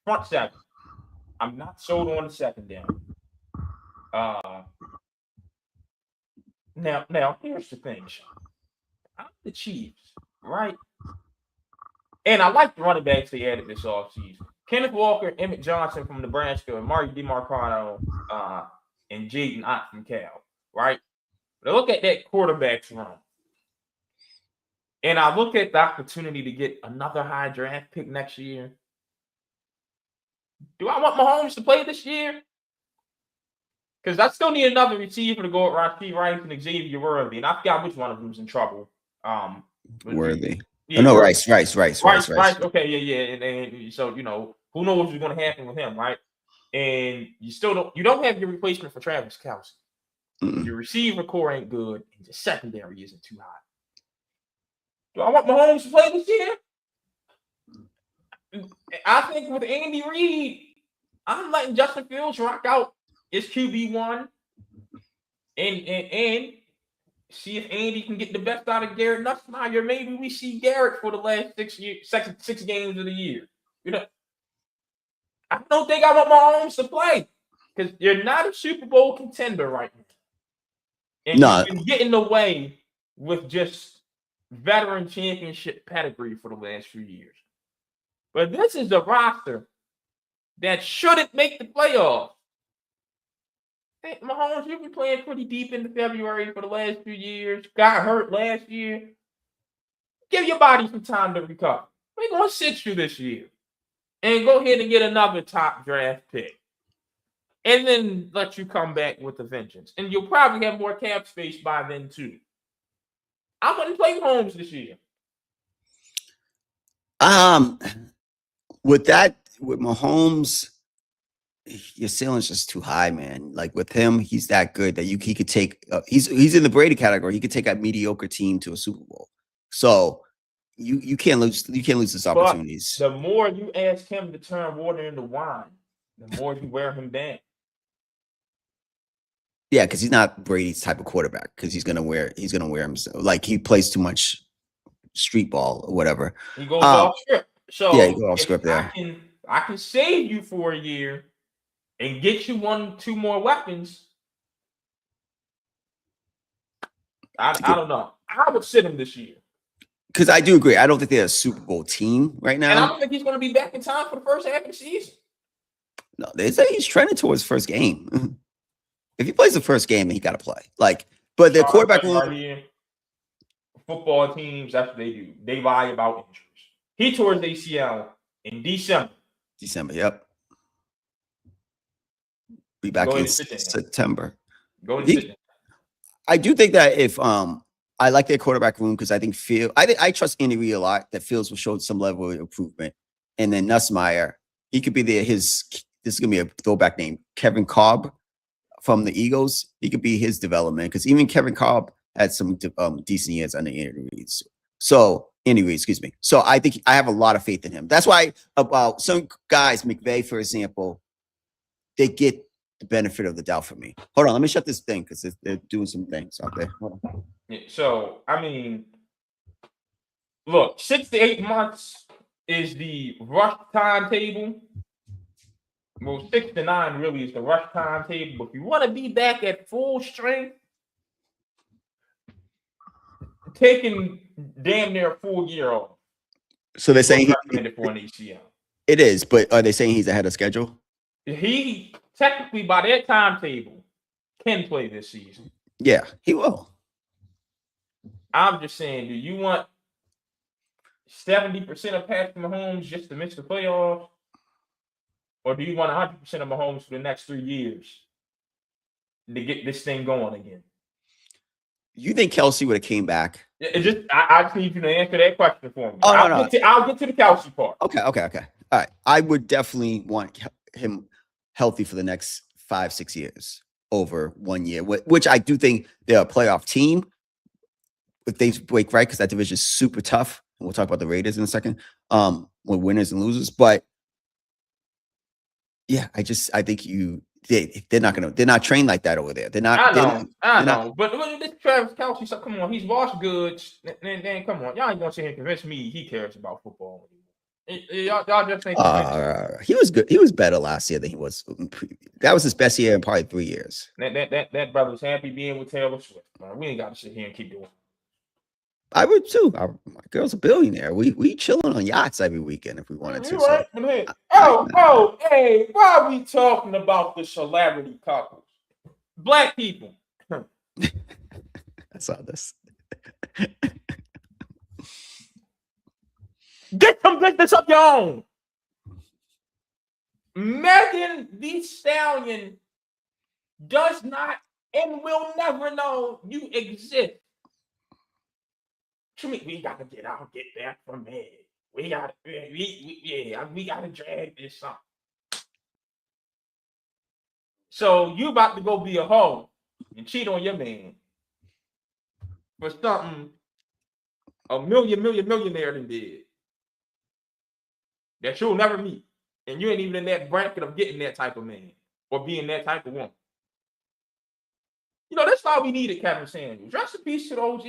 front seven. I'm not sold on the secondary. Now here's the thing, Sean. I'm the Chiefs, right? And I like the running backs they added this offseason. Kenneth Walker, Emmett Johnson from Nebraska, and Mario DiMarcano, and Jaden Ott from Cal, right? But I look at that quarterback's run. And I look at the opportunity to get another high draft pick next year. Do I want Mahomes to play this year? Because I still need another receiver to go with Rashee Rice and Xavier Worthy. And I forgot which one of them's in trouble. Worthy. Yeah, no, Rice. Rice. Okay, yeah. And so, who knows what's going to happen with him, right? And you don't have your replacement for Travis Kelce. Your receiver core ain't good, and your secondary isn't too high. Do I want Mahomes to play this year? I think with Andy Reid, I'm letting Justin Fields rock out his QB1 and see if Andy can get the best out of Garrett Nussmeier. Maybe we see Garrett for the last 6 games of the year. I don't think I want Mahomes to play because you're not a Super Bowl contender right now. And you've been getting away with just veteran championship pedigree for the last few years. But this is a roster that shouldn't make the playoffs. Hey, Mahomes, you've been playing pretty deep into February for the last few years. Got hurt last year. Give your body some time to recover. We're going to sit you this year. And go ahead and get another top draft pick. And then let you come back with a vengeance. And you'll probably have more cap space by then, too. I wouldn't play Mahomes this year. With Mahomes, your ceiling's just too high, man. Like with him, he's that good that he could take. He's in the Brady category. He could take a mediocre team to a Super Bowl. So you can't lose. You can't lose these opportunities. But the more you ask him to turn water into wine, the more you wear him down. Yeah, because he's not Brady's type of quarterback. Because he's gonna wear himself. Like he plays too much street ball or whatever. He goes off script. So yeah, he goes off script there. I can save you for a year and get you 1-2 more weapons. I don't know. I would sit him this year. Because I do agree. I don't think they're a Super Bowl team right now. And I don't think he's going to be back in time for the first half of the season. No, they say he's trending towards first game. If he plays the first game, then he got to play. But the quarterback right here, football teams, that's what they do. They lie about injuries. He tore his ACL in December. Yep. Be back in September. I do think that if I like their quarterback room because I think I trust Andy Reid a lot. That Fields will show some level of improvement, and then Nussmeier, he could be this is gonna be a throwback name, Kevin Kolb from the Eagles. He could be his development because even Kevin Kolb had some decent years under Andy Reid. So excuse me. So I think I have a lot of faith in him. That's why about some guys, McVay, for example, they get the benefit of the doubt for me. Hold on, let me shut this thing because they're doing some things out there. Hold on. Yeah, so I mean, look, 6 to 8 months is the rush timetable. Well, 6 to 9 really is the rush timetable. But if you want to be back at full strength, taking damn near a full year off. So they're saying recommended for an ACL. It is, but are they saying he's ahead of schedule? He technically, by that timetable, can play this season. Yeah, he will. I'm just saying, do you want 70% of Patrick Mahomes just to miss the playoffs? Or do you want 100% of Mahomes for the next 3 years to get this thing going again? You think Kelce would have came back? I just need you to answer that question for me. Oh, I'll get to the Kelce part. Okay. All right. I would definitely want him healthy for the next 5-6 years over 1 year, which I do think they're a playoff team. If they break right, because that division is super tough. And we'll talk about the Raiders in a second, with winners and losers. But yeah, I think they're not trained like that over there. They're not. I know. But this Travis Kelce, so come on, he's washed goods. Then come on, y'all ain't gonna sit here and convince me he cares about football anymore. Y'all just think he was good. He was better last year than he was. That was his best year in probably 3 years. That brother's happy being with Taylor Swift. Man. We ain't got to sit here and keep doing. I would too. My girl's a billionaire. We chilling on yachts every weekend if we wanted You to. So right. Hey, why are we talking about the celebrity couples? Black people. I saw this. Get some business of your own. Megan Thee Stallion does not and will never know you exist. To me, we gotta get that from Meg. We gotta drag this up. So you about to go be a hoe and cheat on your man for something a millionaire than did that you'll never meet, and you ain't even in that bracket of getting that type of man or being that type of woman. You know, that's why we needed Kevin Samuels. Rest in peace to the OG.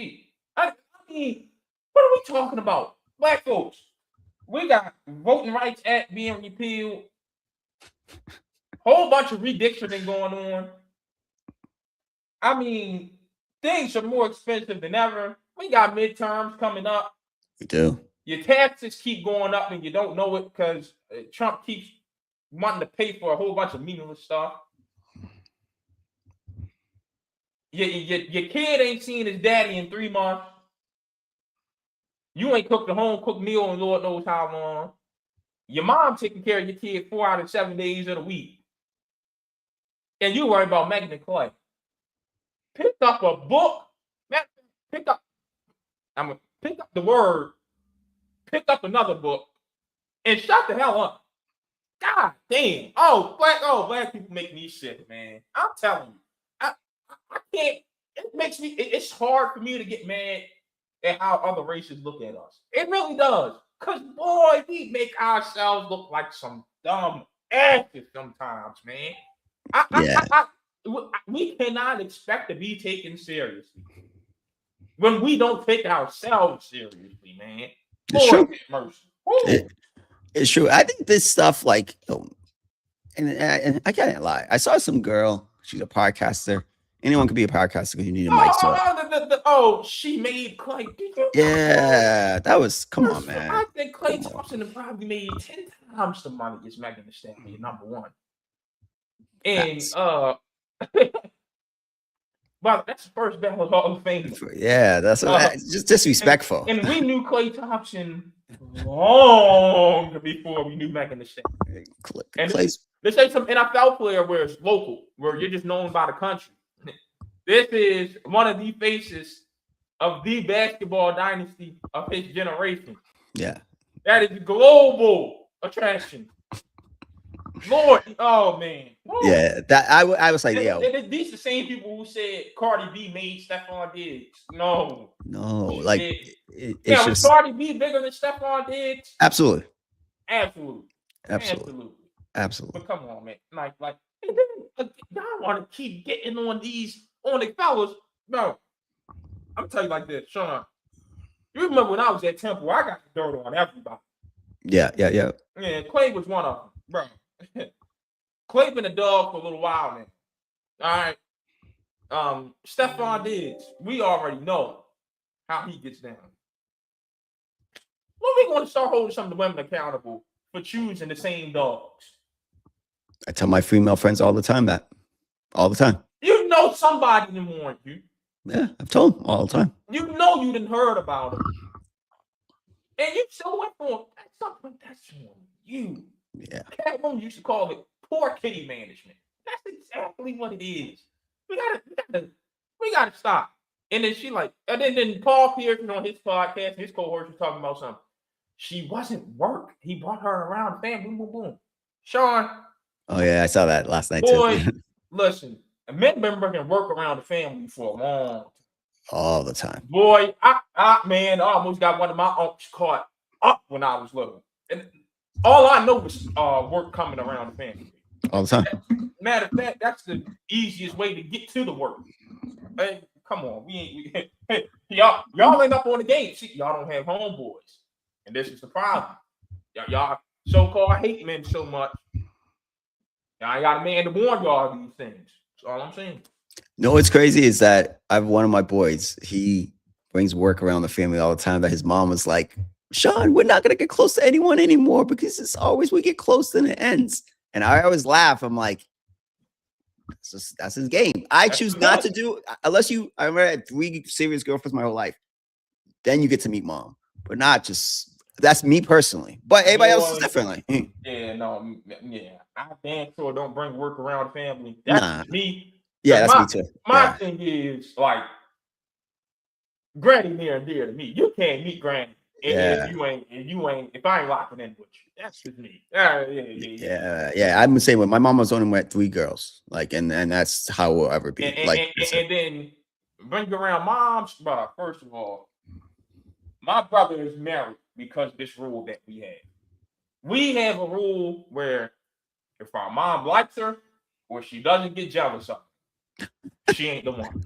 I mean, what are we talking about? Black folks, we got Voting Rights Act being repealed, whole bunch of redistricting going on. I mean, things are more expensive than ever. We got midterms coming up. We do. Your taxes keep going up and you don't know it because Trump keeps wanting to pay for a whole bunch of meaningless stuff. Your kid ain't seen his daddy in 3 months. You ain't cooked a home-cooked meal in Lord knows how long. Your mom taking care of your kid 4 out of 7 days of the week. And you worry about Megan and Clay. Pick up a book. Pick up the word. Pick up another book. And shut the hell up. God damn. Black people make me sick, man. I'm telling you. I can't. It makes me. It's hard for me to get mad at how other races look at us. It really does. Cause boy, we make ourselves look like some dumb asses sometimes, man. We cannot expect to be taken seriously when we don't take ourselves seriously, man. It's true. Mercy. It's true. I think this stuff, like, and I can't lie. I saw some girl. She's a podcaster. Anyone could be a podcaster because you need a mic. She made Clay. Yeah, that was. Come on, man. I think Clay Thompson probably made 10 times the money as Megan Thee Stallion, number one. And well, that's the first Battle Hall of Fame. Yeah, that's just disrespectful. And we knew Clay Thompson long before we knew Megan Thee Stallion. And let's say some NFL player where it's local, where you're just known by the country. This is one of the faces of the basketball dynasty of his generation. Yeah. That is global attraction. Lord, oh man. Woo. Yeah, that I was like, yo. These are the same people who said Cardi B made Stephon Diggs. No, like was Cardi B bigger than Stephon Diggs? Absolutely. But come on, man. Like, y'all want to keep getting on the fellas. No, I'm telling you like this, Sean. You remember when I was at Temple, I got the dirt on everybody. Yeah. Yeah, Clay was one of them, bro. Clay been a dog for a little while now. All right. Stephon Diggs, we already know how he gets down. When we going to start holding some of the women accountable for choosing the same dogs? I tell my female friends all the time that. All the time. You know somebody didn't warn you. Yeah, I've told them all the time. You know you didn't heard about it. And you still went for him. That's something that's on you. Yeah. Catwoman used to call it poor kitty management. That's exactly what it is. We gotta stop. And then then Paul Pierce on his podcast, his cohorts was talking about something. She wasn't work. He brought her around, bam, boom, boom, boom. Sean. Oh yeah, I saw that last night too. Boy, listen, men been bringing work around the family for a long time. All the time. Boy, I almost got one of my uncles caught up when I was little. And all I know was work coming around the family. All the time. Matter of fact, that's the easiest way to get to the work. Hey, come on. Y'all ain't up on the game. See, y'all don't have homeboys. And this is the problem. Y'all so-called hate men so much. Y'all got a man to warn y'all these things. That's all I'm saying. No, what's crazy is that I have one of my boys. He brings work around the family all the time. That his mom was like, Sean, we're not gonna get close to anyone anymore because it's always we get close, then it ends. And I always laugh. I'm like, that's his game. I choose not to do unless you. I remember I had 3 serious girlfriends my whole life. Then you get to meet mom, but not just. That's me personally. But everybody else is differently. Yeah, no, yeah. I damn sure don't bring work around the family. That's me. Yeah, that's me too. My thing is like Granny near and dear to me. You can't meet Granny if you ain't if I ain't locking in with you. That's just me. Yeah. I'm the same way. My mom was only met 3 girls. Like, and that's how we'll ever be. And then bring around moms. But first of all, my brother is married because of this rule that we have. We have a rule where if our mom likes her or she doesn't get jealous of her, she ain't the one.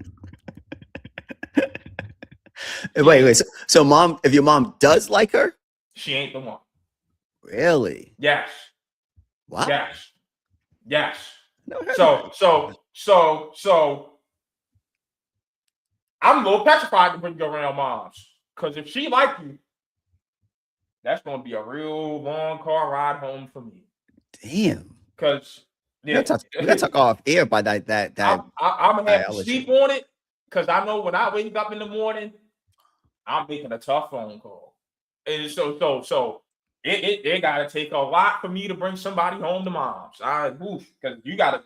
Wait. So mom, if your mom does like her, she ain't the one. Really? Yes. What? Yes. So I'm a little petrified to bring you around moms. Because if she like you, that's going to be a real long car ride home for me. Damn. Because we gotta talk off air by that. I'm gonna have to sleep on it because I know when I wake up in the morning, I'm making a tough phone call, and so it gotta take a lot for me to bring somebody home to mom's. Because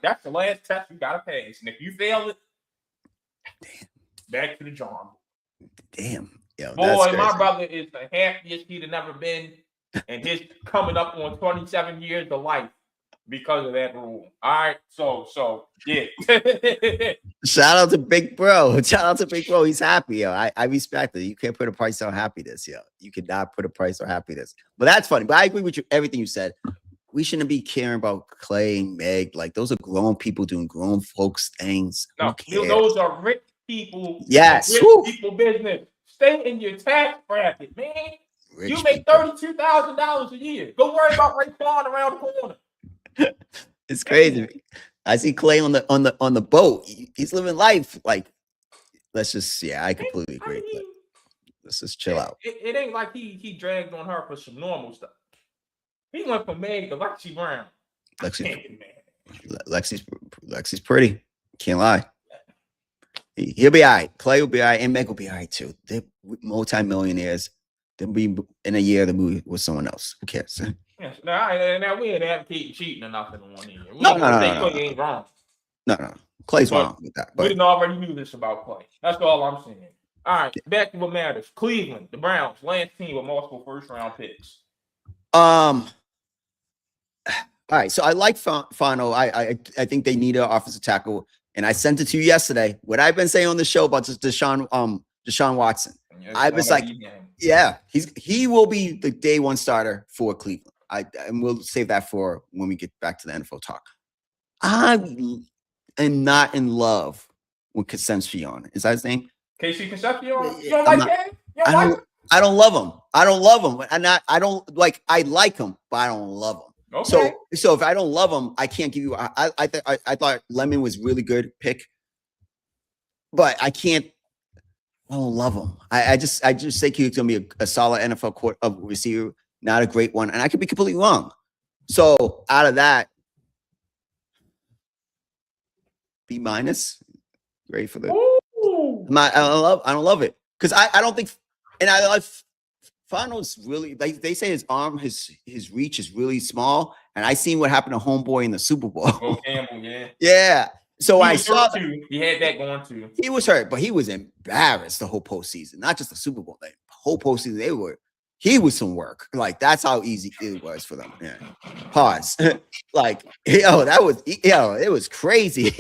that's the last test you gotta pass, and if you fail it, back to the drawing. Damn. Yo, boy, my brother is the happiest he'd have never been, and he's coming up on 27 years of life because of that rule. All right, so yeah. Shout out to Big Bro. He's happy, yo. I respect it. You can't put a price on happiness, yo. You cannot put a price on happiness. But that's funny. But I agree with you. Everything you said. We shouldn't be caring about Clay and Meg. Like those are grown people doing grown folks things. No, those are rich people. Yes. Rich people business. Stay in your tax bracket, man. You make $32,000 a year. Go worry about Raekwon around the corner. It's crazy. I see Clay on the boat. He's living life. Like, let's just I completely agree. Let's just chill out. It ain't like he dragged on her for some normal stuff. He went from Meg to Lexi Brown. Lexi's pretty. Can't lie. He'll be all right. Clay will be all right, and Meg will be all right too. They're multi-millionaires. They'll be in a year the movie with someone else. Who cares? Yes. Now we ain't advocating cheating or nothing on here. No. Clay ain't wrong. No. Clay's wrong with that. But we already knew this about Clay. That's all I'm saying. All right, back to what matters. Cleveland, the Browns, last team with multiple first-round picks. All right, so I like Fano. I think they need an offensive tackle, and I sent it to you yesterday. What I've been saying on the show about Deshaun Watson. I was like, he will be the day one starter for Cleveland. And we'll save that for when we get back to the NFL talk. I am not in love with Concepcion. Is that his name? Casey Concepcion? You don't like that? I don't love him. And I don't like. I like him, but I don't love him. Okay. So if I don't love him, I can't give you. I thought Lemon was really good pick, but I can't. I don't love him. I just think he's gonna be a solid NFL receiver, not a great one, and I could be completely wrong. So out of that, B-. Ready for the? I don't love it because I don't think, and I like. Fano's really, they say his arm, his reach is really small, and I seen what happened to Homeboy in the Super Bowl. Oh, Campbell, yeah. Yeah. So I saw he had that going too. He was hurt, but he was embarrassed the whole postseason, not just the Super Bowl. Like whole postseason, he was some work. Like that's how easy it was for them. Yeah. Pause. Like it was crazy.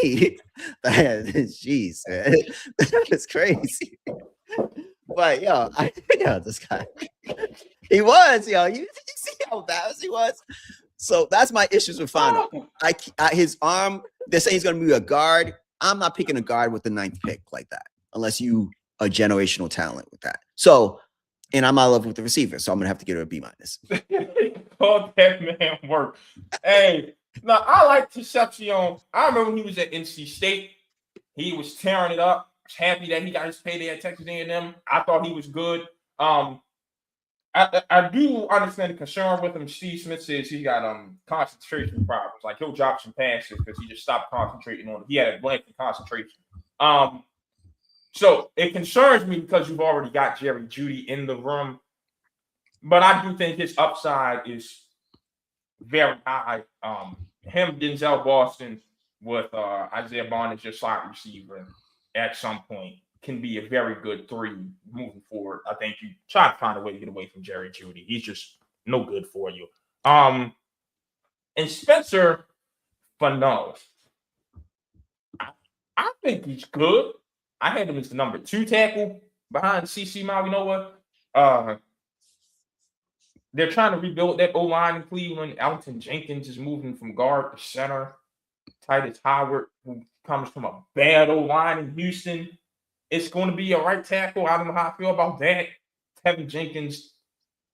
Jeez, man, that was crazy. But this guy, he was, you see how embarrassed he was. So that's my issues with Fano. His arm, they're saying he's going to be a guard. I'm not picking a guard with the 9th pick like that, unless you are generational talent with that. So, and I'm not in love with the receiver, so I'm going to have to give it a B-. Oh, that man work. Hey, now I like Concepcion. I remember when he was at NC State. He was tearing it up. happy that he got his payday at Texas A&M. I thought he was good. I do understand the concern with him. Steve Smith says he got concentration problems. Like he'll drop some passes because he just stopped concentrating on it. He had a blank in concentration. So it concerns me because you've already got Jerry Jeudy in the room. But I do think his upside is very high. Him, Denzel Boston, with Isaiah Bond as your slot receiver at some point can be a very good three moving forward. I think you try to find a way to get away from Jerry Jeudy. He's just no good for you. And Spencer Fano, I think he's good. I had him as the number 2 tackle behind CC Mawinoa. They're trying to rebuild that O-line in Cleveland. Alton Jenkins is moving from guard to center. Titus Howard, who comes from a bad O-line in Houston, it's going to be a right tackle. I don't know how I feel about that. Tevin Jenkins,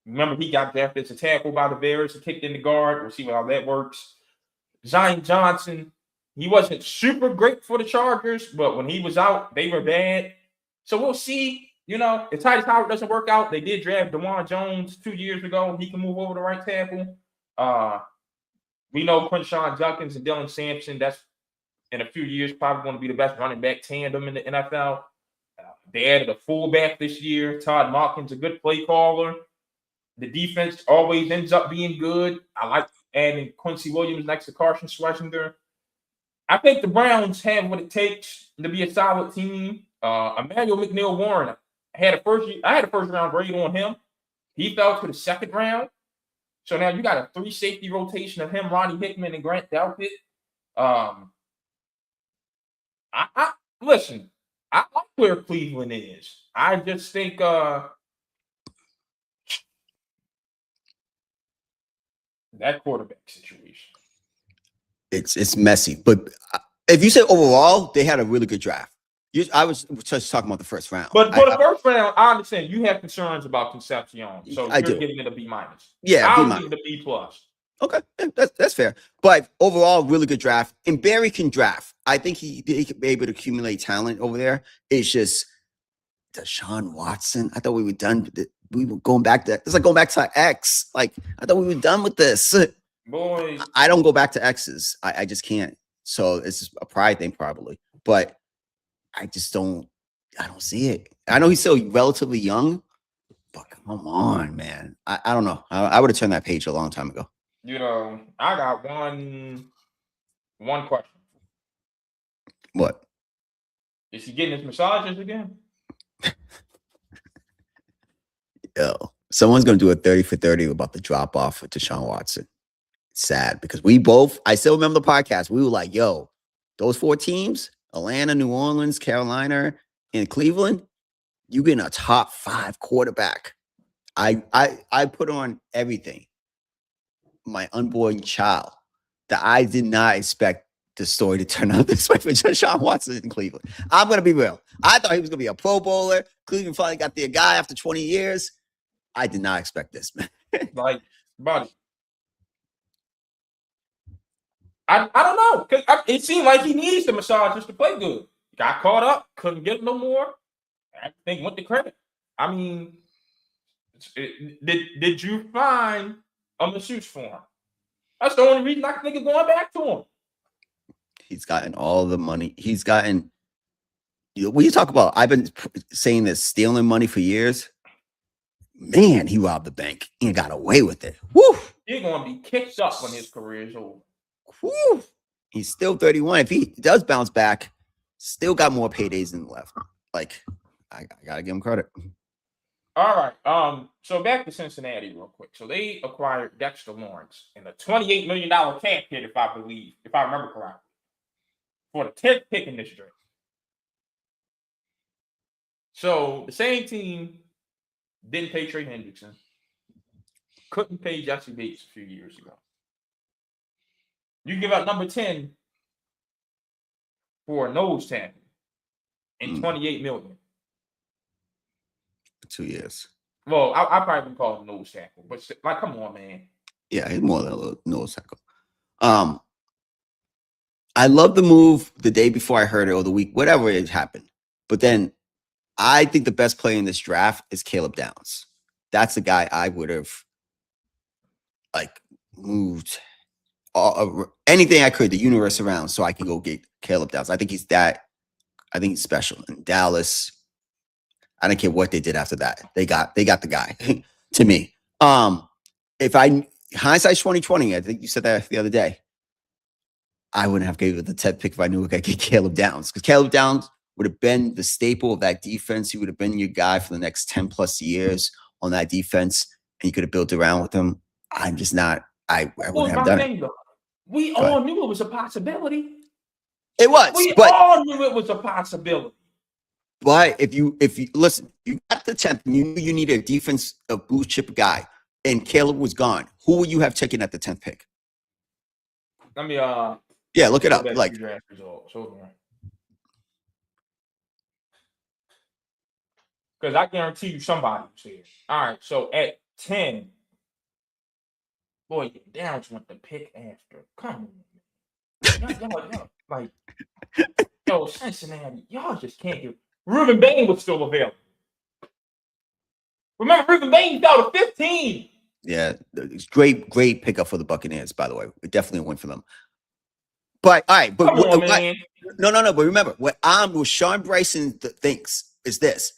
remember he got drafted as a tackle by the Bears and kicked in the guard. We'll see how that works. Zion Johnson, he wasn't super great for the Chargers, but when he was out, they were bad. So we'll see. You know, if Titus Howard doesn't work out, they did draft DeJuan Jones 2 years ago. He can move over to right tackle. We know Quinshon Judkins and Dylan Sampson, that's in a few years probably going to be the best running back tandem in the NFL. They added a fullback this year. Todd Monken's a good play caller. The defense always ends up being good. I like adding Quincy Williams next to Carson Schlesinger. I think the Browns have what it takes to be a solid team. Emmanuel McNeil-Warren, I had a first round grade on him. He fell to the second round. So now you got a 3-safety rotation of him, Ronnie Hickman, and Grant Delpit. Listen, I like where Cleveland is. I just think that quarterback situation. It's messy. But if you say overall, they had a really good draft. I was just talking about the first round. But for the first round, I understand you have concerns about Concepcion. So you're getting it a B-. Yeah, I'll give it a B+. Okay, that's fair. But overall, really good draft. And Barry can draft. I think he could be able to accumulate talent over there. It's just Deshaun Watson. I thought we were done. We were going back to it's like going back to X. Like I thought we were done with this. Boys, I don't go back to X's. I just can't. So it's just a pride thing probably. But I just don't see it. I know he's still relatively young, but come on, man. I don't know. I would have turned that page a long time ago. You know, I got one question. What? Is he getting his massages again? Yo, someone's going to do a 30 for 30 about the drop off of Deshaun Watson. It's sad because I still remember the podcast. We were like, yo, those 4 teams, Atlanta, New Orleans, Carolina, and Cleveland, you getting a top 5 quarterback. I put on everything. My unborn child that I did not expect the story to turn out this way for Deshaun Watson in Cleveland. I'm going to be real. I thought he was going to be a Pro Bowler. Cleveland finally got their guy after 20 years. I did not expect this, man. Like, buddy. I don't know. Because it seemed like he needs the massages to play good. Got caught up. Couldn't get no more. I think went to credit. I mean, did you find a masseuse for him? That's the only reason I think it's going back to him. He's gotten all the money. He's gotten. When you talk about, I've been saying this, stealing money for years. Man, he robbed the bank and got away with it. Woo! He's going to be kicked up when his career is over. Woo! He's still 31. If he does bounce back, still got more paydays than left. Like, I gotta give him credit. All right. So back to Cincinnati real quick. So they acquired Dexter Lawrence in a $28 million cap hit, if I remember correctly, for the 10th pick in this draft. So the same team didn't pay Trey Hendrickson, couldn't pay Jesse Bates a few years ago. You give up number 10 for a nose tackle and $28 million. 2 years. Well, I probably wouldn't call it a nose tackle, but like, come on, man. Yeah, he's more than a nose tackle. I love the move the day before I heard it or the week, whatever it happened. But then I think the best player in this draft is Caleb Downs. That's the guy I would have like moved anything I could, the universe around, so I can go get Caleb Downs. I think he's special. In Dallas, I don't care what they did after that. They got the guy to me. If hindsight's 2020, I think you said that the other day. I wouldn't have gave it the 10th pick if I knew I could get Caleb Downs, because Caleb Downs would have been the staple of that defense. He would have been your guy for the next 10 plus years on that defense, and you could have built around with him. I'm just not. I wouldn't have done it. We all knew it was a possibility. It was. We all knew it was a possibility. But if you listen, you got the 10th, and you knew you needed a defense, a blue chip guy, and Caleb was gone. Who would you have taken at the 10th pick? Let me yeah, look it up. Like draft results. Hold on. Because I guarantee you somebody was here. All right, so at 10, boy, Downs went the pick after. Come on. Y'all, like, yo, Cincinnati, y'all just can't get. Ruben Bain was still available. Remember, Ruben Bain fell to 15. Yeah, it's great pickup for the Buccaneers, by the way. It definitely a win for them. But all right, but no. But remember, what Sean Bryson thinks is this: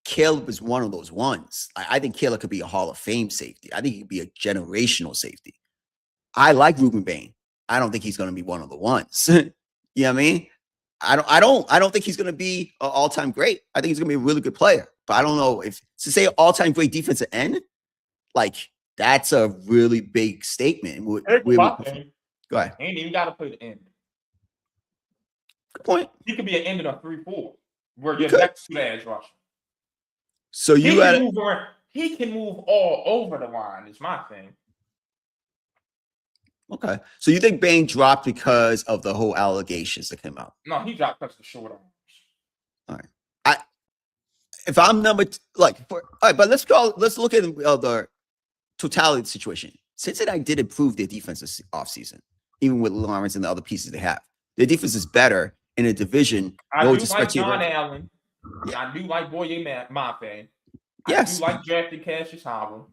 Caleb is one of those ones. I think Caleb could be a Hall of Fame safety. I think he could be a generational safety. I like Ruben Bain. I don't think he's going to be one of the ones. You know what I mean? I don't think he's going to be an all-time great. I think he's going to be a really good player. But I don't know if to say all-time great defensive end, like that's a really big statement. Go ahead. Ain't even got to play the end. Good point. He could be an end in a 3-4 where you're next to the edge rusher. So he can move all over the line. Is my thing. Okay. So you think Bain dropped because of the whole allegations that came out? No, he dropped because of the short arms. All right. If I'm all right, but let's look at the totality of the situation. Cincinnati did improve their defense this offseason, even with Lawrence and the other pieces they have. Their defense is better in a division. I do like John Allen. Yeah. I do like Boye Mafe. Yes. I do like drafted Cassius Howard.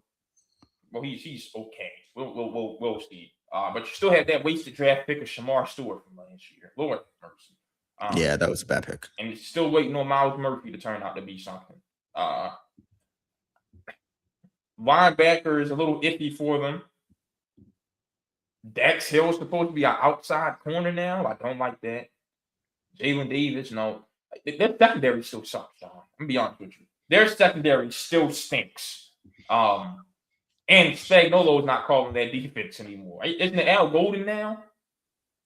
Well, he's okay. We'll see. But you still have that wasted draft pick of Shamar Stewart from last year. Lord mercy. Yeah, that was a bad pick. And he's still waiting on Miles Murphy to turn out to be something. Linebacker is a little iffy for them. Dax Hill is supposed to be an outside corner now. I don't like that. Jalen Davis, no. Their secondary still sucks, John. I'm going to be honest with you. Their secondary still stinks. And Spagnuolo's not calling that defense anymore. Isn't it Al Golden now?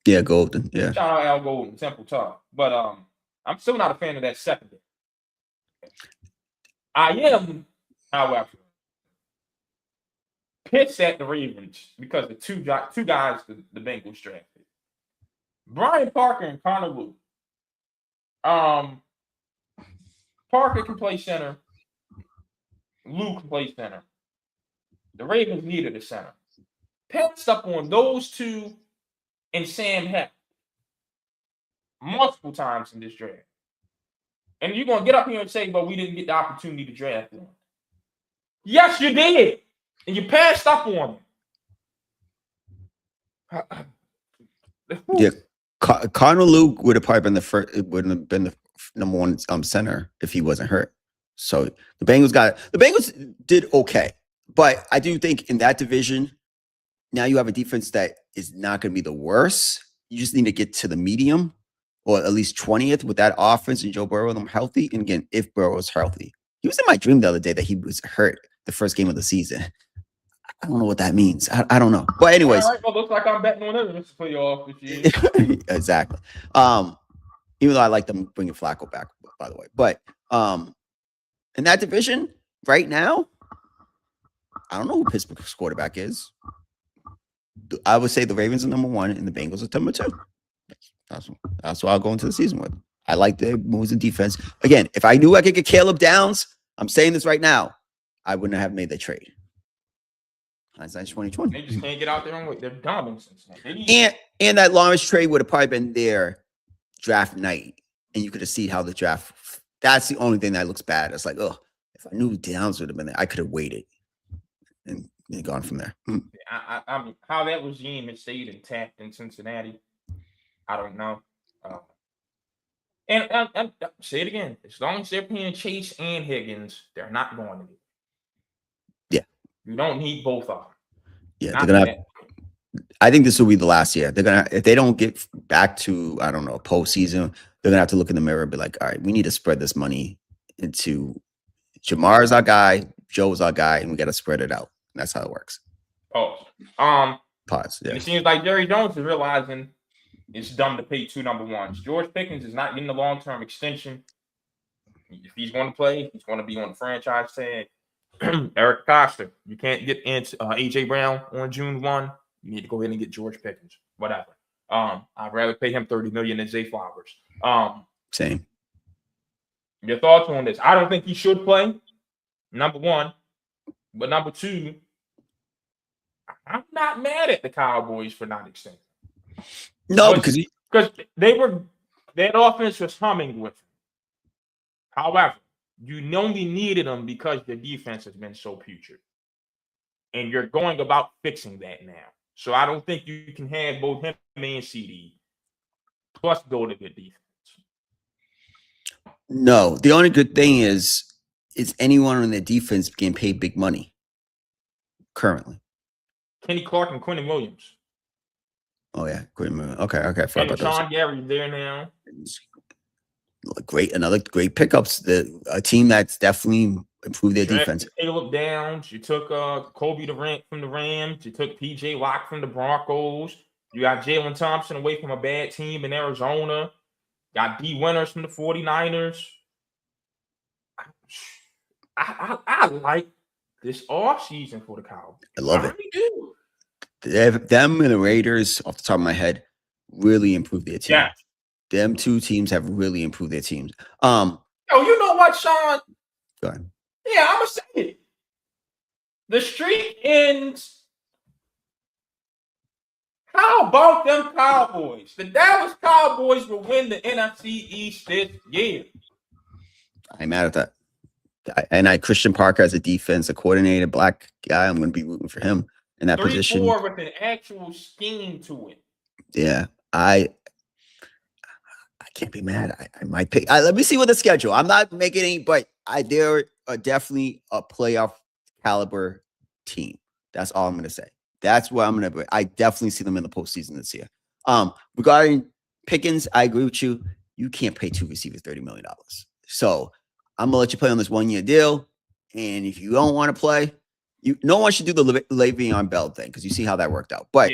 Yeah, Golden. Yeah. Shout out Al Golden, Temple Tough. But I'm still not a fan of that secondary. I am, however, pissed at the Ravens because the two guys the Bengals drafted. Brian Parker and Connor Luke. Parker can play center. Luke can play center. The Ravens needed a center. Passed up on those two and Sam Heck multiple times in this draft. And you're going to get up here and say, but we didn't get the opportunity to draft one. Yes, you did. And you passed up on him. Yeah. Connor Luke would have probably been wouldn't have been the number one center if he wasn't hurt. So the Bengals did okay. But I do think in that division, now you have a defense that is not going to be the worst. You just need to get to the medium or at least 20th with that offense and Joe Burrow and them healthy. And again, if Burrow was healthy, he was in my dream the other day that he was hurt the first game of the season. I don't know what that means. I don't know. But anyways. All right, well, looks like I'm betting on it this playoff this year. Exactly. Even though I like them bringing Flacco back, by the way. But in that division right now, I don't know who Pittsburgh's quarterback is. I would say the Ravens are number one and the Bengals are number two. That's what I'll go into the season with. I like the moves in defense. Again, if I knew I could get Caleb Downs, I'm saying this right now, I wouldn't have made the trade. Hindsight's 2020. They just can't get out there and they're dumb in Cincinnati. And that Lawrence trade would have probably been their draft night, and you could have seen how the draft That's the only thing that looks bad. It's like, oh, if I knew Downs would have been there, I could have waited and gone from there. I mean, how that regime has stayed intact in Cincinnati, I don't know. And I'll say it again. As long as they're paying Chase and Higgins, they're not going to be. Yeah. You don't need both of them. Yeah, Not they're gonna. that. I think this will be the last year. They're gonna, if they don't get back to, I don't know, postseason, they're gonna have to look in the mirror and be like, all right, we need to spread this money into Jamar's our guy, Joe's our guy, and we got to spread it out. That's how it works. Oh, Pause. and Yeah. it seems like Jerry Jones is realizing it's dumb to pay 2 number ones. George Pickens is not getting the long-term extension. If he's going to play, he's going to be on the franchise tag. Eric Costa, you can't get into AJ Brown on June 1. You need to go ahead and get George Pickens. Whatever. I'd rather pay him $30 million than Zay Flowers. Same. Your thoughts on this? I don't think he should play. Number one, but number two, I'm not mad at the Cowboys for not extending. No, because that offense was humming with him. However, you only needed them because the defense has been so putrid, and you're going about fixing that now. So I don't think you can have both him and CD plus go to good defense. no. The only good thing is anyone on the defense getting paid big money currently. Kenny Clark and Quentin Williams. Oh yeah, great movement. Okay. I forgot And about those. Sean Gary's there now. Another great pickups. A team that's definitely improved their defense. Caleb Downs. You took Kobe Durant from the Rams. You took PJ Locke from the Broncos. You got Jalen Thompson away from a bad team in Arizona. Got D Winters from the 49ers. I like this offseason for the Cowboys. I love it. really do. Them and the Raiders, off the top of my head, really improved their team. Yeah. Them two teams have really improved their teams. Oh, you know what, Sean? Go ahead. Yeah, I'm gonna say it. The streak ends. How about them Cowboys? The Dallas Cowboys will win the NFC East this year. I'm mad at that. Christian Parker as a defensive coordinator, black guy, I'm going to be rooting for him in that position. 3-4 with an actual scheme to it. Yeah, I can't be mad. I might pick. Let me see what the schedule. I'm not making any, but they're definitely a playoff caliber team. That's all I'm going to say. That's what I'm going to. I definitely see them in the postseason this year. Regarding Pickens, I agree with you. You can't pay 2 receivers $30 million. So I'm gonna let you play on this 1-year deal. And if you don't want to play, no one should do the Le'Veon Bell thing because you see how that worked out. But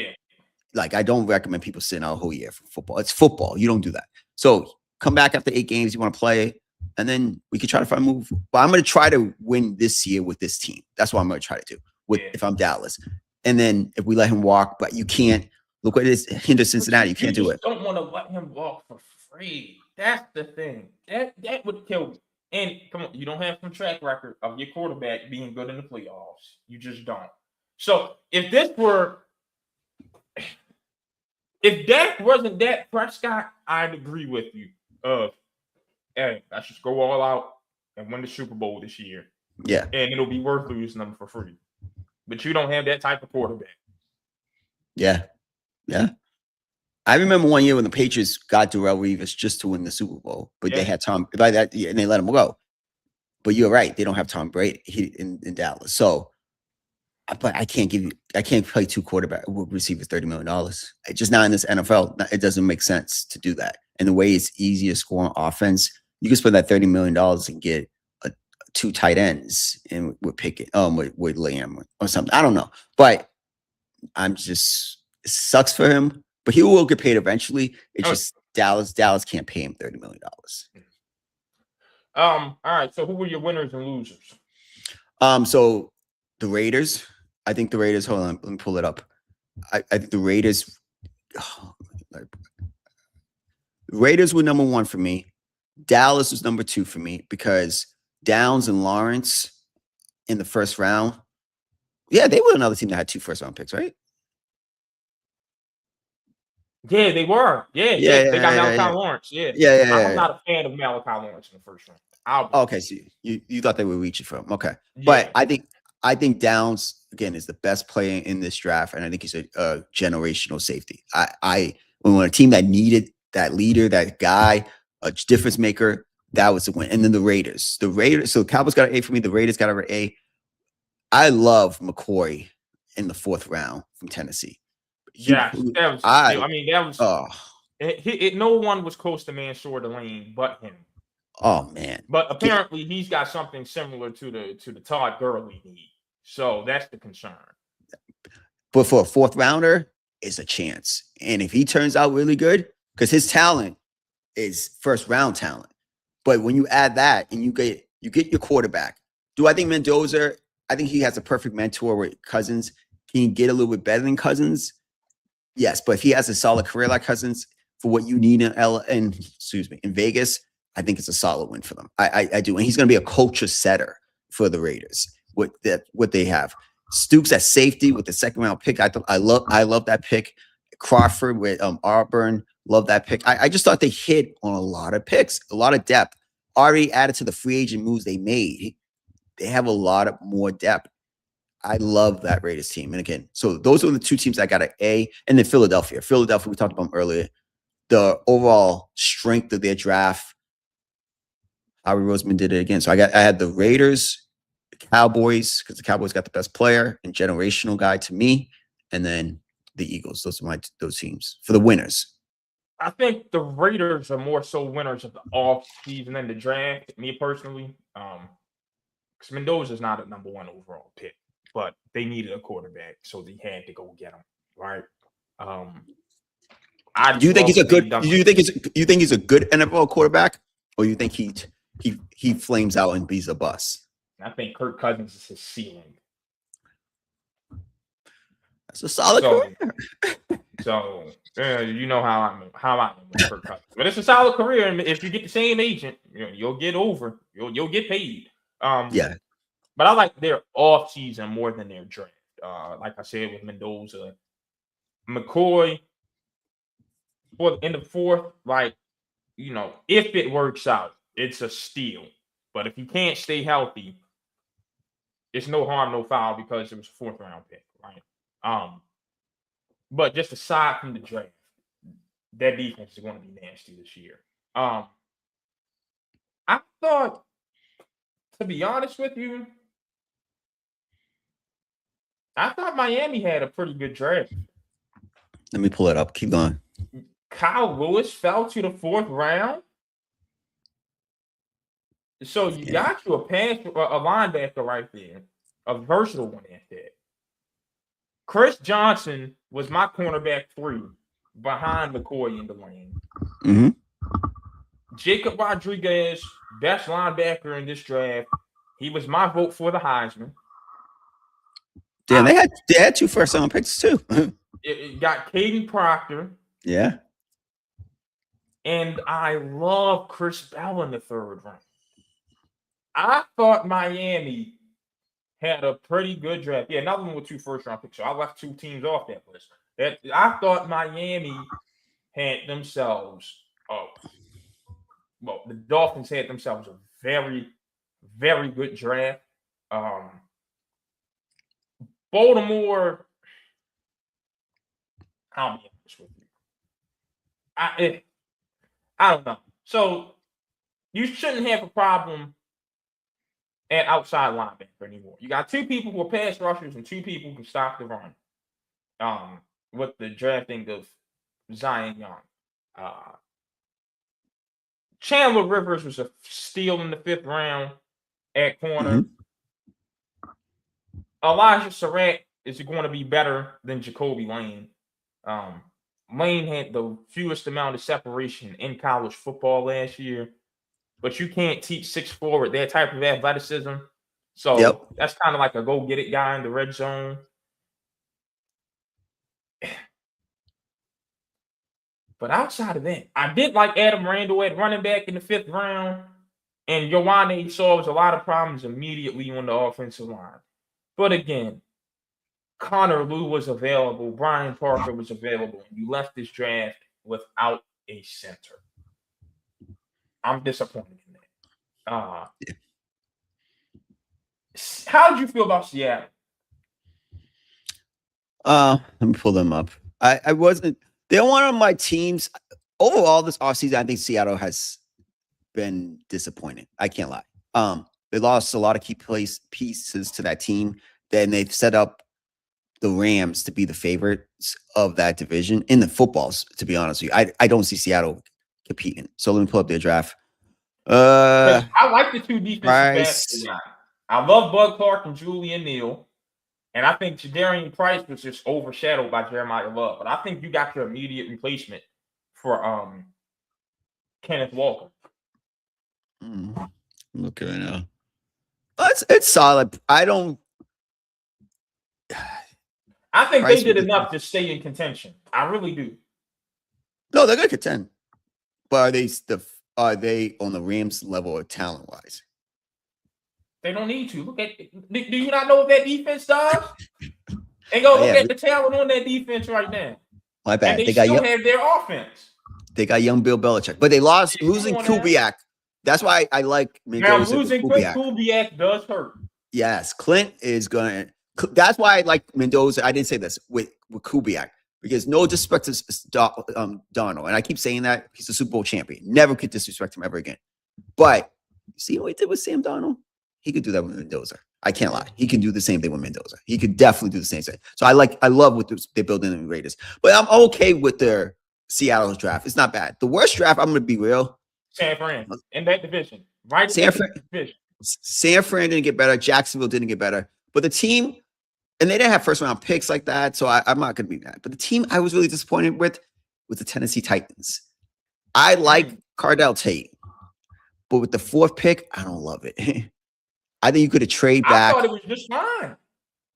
like, I don't recommend people sitting out a whole year for football. It's football. You don't do that. So come back after 8 games. You want to play, and then we could try to find a move. But I'm going to try to win this year with this team. That's what I'm going to try to do if I'm Dallas. And then if we let him walk, but you can't. Look what it is. Hinder Cincinnati. You can't do it. Don't want to let him walk for free. That's the thing. That would kill me. And come on, you don't have some track record of your quarterback being good in the playoffs. You just don't. So if Dak wasn't Dak Prescott, I'd agree with you. Hey, I should go all out and win the Super Bowl this year. Yeah. And it'll be worth losing them for free. But you don't have that type of quarterback. Yeah. Yeah. I remember one year when the Patriots got Darrelle Revis just to win the Super Bowl, but they had Tom by that, and they let him go. But you're right; they don't have Tom Brady in Dallas. So, but I can't play 2 quarterback receivers $30 million. It's just not in this NFL. It doesn't make sense to do that. And the way it's easy to score on offense, you can spend that $30 million and get 2 tight ends and with Pickett, with Lamb or something. I don't know, but it sucks for him. But he will get paid eventually. It's just Dallas can't pay him $30 million. All right. So who were your winners and losers? So the Raiders. I think the Raiders. Hold on, let me pull it up. I think the Raiders. Raiders were number 1 for me. Dallas was number 2 for me because Downs and Lawrence in the first round. Yeah, they were another team that had 2 first-round picks, right? Yeah, they were. Yeah, Yeah, They got yeah, Malachi Lawrence. Yeah. yeah, yeah, I'm yeah. not a fan of Malachi Lawrence in the first round. I'll be Okay, honest. so you thought they were reaching for him. Okay, but Yeah. I think Downs again is the best player in this draft, and I think he's a generational safety. I when a team that needed that leader, that guy, a difference maker, that was the win. And then the Raiders. So Cowboys got an A for me. The Raiders got an A. I love McCoy in the 4th round from Tennessee. Yes, that was a steal. I I mean, that was oh no one was close to Mansour the Lane but him. oh man. But apparently he's got something similar to the Todd Gurley need. So that's the concern. But for a 4th rounder, it's a chance. And if he turns out really good, because his talent is 1st round talent. But when you add that and you get your quarterback, do I think Mendoza? I think he has a perfect mentor with Cousins. Can he get a little bit better than Cousins? Yes, but if he has a solid career like Cousins for what you need in Vegas, I think it's a solid win for them. I do, and he's going to be a culture setter for the Raiders. What they have, Stoops at safety with the 2nd round pick. I love that pick. Crawford with Auburn, love that pick. I just thought they hit on a lot of picks, a lot of depth. Already added to the free agent moves they made. They have a lot of more depth. I love that Raiders team. And again, so those are the 2 teams I got an A. And then Philadelphia. Philadelphia, we talked about them earlier. The overall strength of their draft. Howie Roseman did it again. So I had the Raiders, the Cowboys, because the Cowboys got the best player and generational guy to me. And then the Eagles. Those are those teams for the winners. I think the Raiders are more so winners of the off season than the draft. Me personally, because Mendoza is not a number 1 overall pick, but they needed a quarterback, so they had to go get him. Right? Do you think he's a good? Do you think he's a good NFL quarterback, or you think he flames out and beats a bust? I think Kirk Cousins is his ceiling. That's a solid career. So you know how I am with Kirk Cousins, but it's a solid career. And if you get the same agent, you'll get over. You'll get paid. Yeah. But I like their off season more than their draft. Like I said with Mendoza, McCoy in the 4th. Like if it works out, it's a steal. But if you can't stay healthy, it's no harm, no foul because it was a 4th round pick, right? But just aside from the draft, that defense is going to be nasty this year. I thought, to be honest with you, I thought Miami had a pretty good draft. Let me pull it up. Keep going. Kyle Lewis fell to the 4th round. So you got you a linebacker right there, a versatile one at that. Chris Johnson was my cornerback 3 behind McCoy in the lane. Mm-hmm. Jacob Rodriguez, best linebacker in this draft. He was my vote for the Heisman. Damn, they had 2 first-round picks too. It got Caden Proctor. Yeah. And I love Chris Bell in the 3rd round. I thought Miami had a pretty good draft. Yeah, another one with 2 first-round picks. So I left 2 teams off that list. I thought Miami had themselves. The Dolphins had themselves a very, very good draft. Baltimore, I'll be honest with you. I don't know. So you shouldn't have a problem at outside linebacker anymore. You got 2 people who are pass rushers and 2 people who can stop the run. With the drafting of Zion Young. Chandler Rivers was a steal in the 5th round at corner. Mm-hmm. Elijah Surratt is going to be better than Jacoby Lane. Lane had the fewest amount of separation in college football last year, but you can't teach 6'4" with that type of athleticism. So That's kind of like a go-get-it guy in the red zone. But outside of that, I did like Adam Randall at running back in the 5th round, and Ioane solves a lot of problems immediately on the offensive line. But again, Connor Lew was available, Brian Parker was available, and you left this draft without a center. I'm disappointed in that. How did you feel about Seattle? Let me pull them up. I wasn't. They're one of my teams. Overall, this offseason, I think Seattle has been disappointed. I can't lie. They lost a lot of key pieces to that team. Then they've set up the Rams to be the favorites of that division in the footballs. To be honest with you, I don't see Seattle competing. So let me pull up their draft. I like the two defensive backs. Price. I love Bud Clark and Julian Neal. And I think Jadarian Price was just overshadowed by Jeremiah Love. But I think you got your immediate replacement for Kenneth Walker. Look at it now. It's solid. I think they did enough to stay in contention. I really do. No, they're gonna contend. But are they on the Rams level of talent wise? They don't need to. Look at. Do you not know what that defense does? And go look at the talent on that defense right now. My bad. And they still have their offense. They got young Bill Belichick, but they losing Kubiak. That's why I like Mendoza. Now losing Kubiak does hurt. Yes, Clint is gonna. That's why I like Mendoza. I didn't say this with Kubiak because no disrespect to Donald, and I keep saying that he's a Super Bowl champion. Never could disrespect him ever again. But see what he did with Sam Darnold? He could do that with Mendoza. I can't lie. He can do the same thing with Mendoza. He could definitely do the same thing. So I love what they're building in the Raiders. But I'm okay with their Seattle draft. It's not bad. The worst draft, I'm going to be real. San Fran in that division. Right? San Fran didn't get better. Jacksonville didn't get better. But the team, and they didn't have first round picks like that. So I'm not going to be mad. But the team I was really disappointed with was the Tennessee Titans. I like Cardell Tate. But with the fourth pick, I don't love it. I think you could have traded back. I thought it was just fine.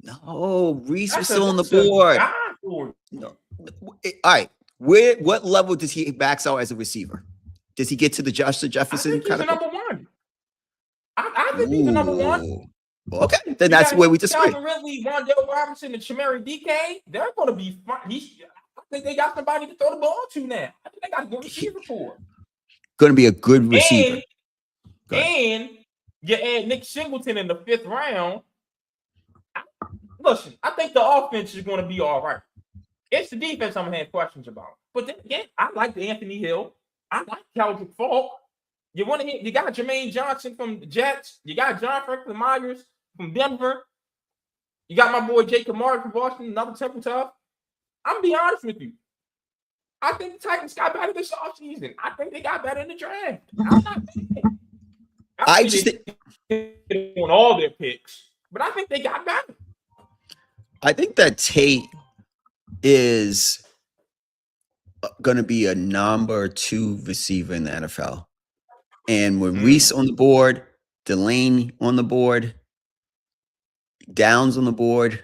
No, Reese was still on the board. No. All right. What level does he max out as a receiver? Does he get to the Justin Jefferson? I think he's the number one. I think he's the number one. Okay, then that's where we disagree. Calvin Ridley, Wan'Dale Robinson, and Chamari DK, they're going to be fun. I think they got somebody to throw the ball to now. I think they got a good receiver for. Going to be a good receiver. And you add Nick Singleton in the 5th round. Listen, I think the offense is going to be all right. It's the defense I'm going to have questions about. But then again, I like Anthony Hill. I like Keldrick Falk. You got Jermaine Johnson from the Jets. You got John Franklin Myers from Denver. You got my boy Jacob Martin from Boston, another Temple Tough. I'm going to be honest with you. I think the Titans got better this offseason. I think they got better in the draft. I'm not thinking. I just think on all their picks, but I think they got better. I think that Tate is going to be a number 2 receiver in the NFL. And with Reese on the board, Delaney on the board, Downs on the board,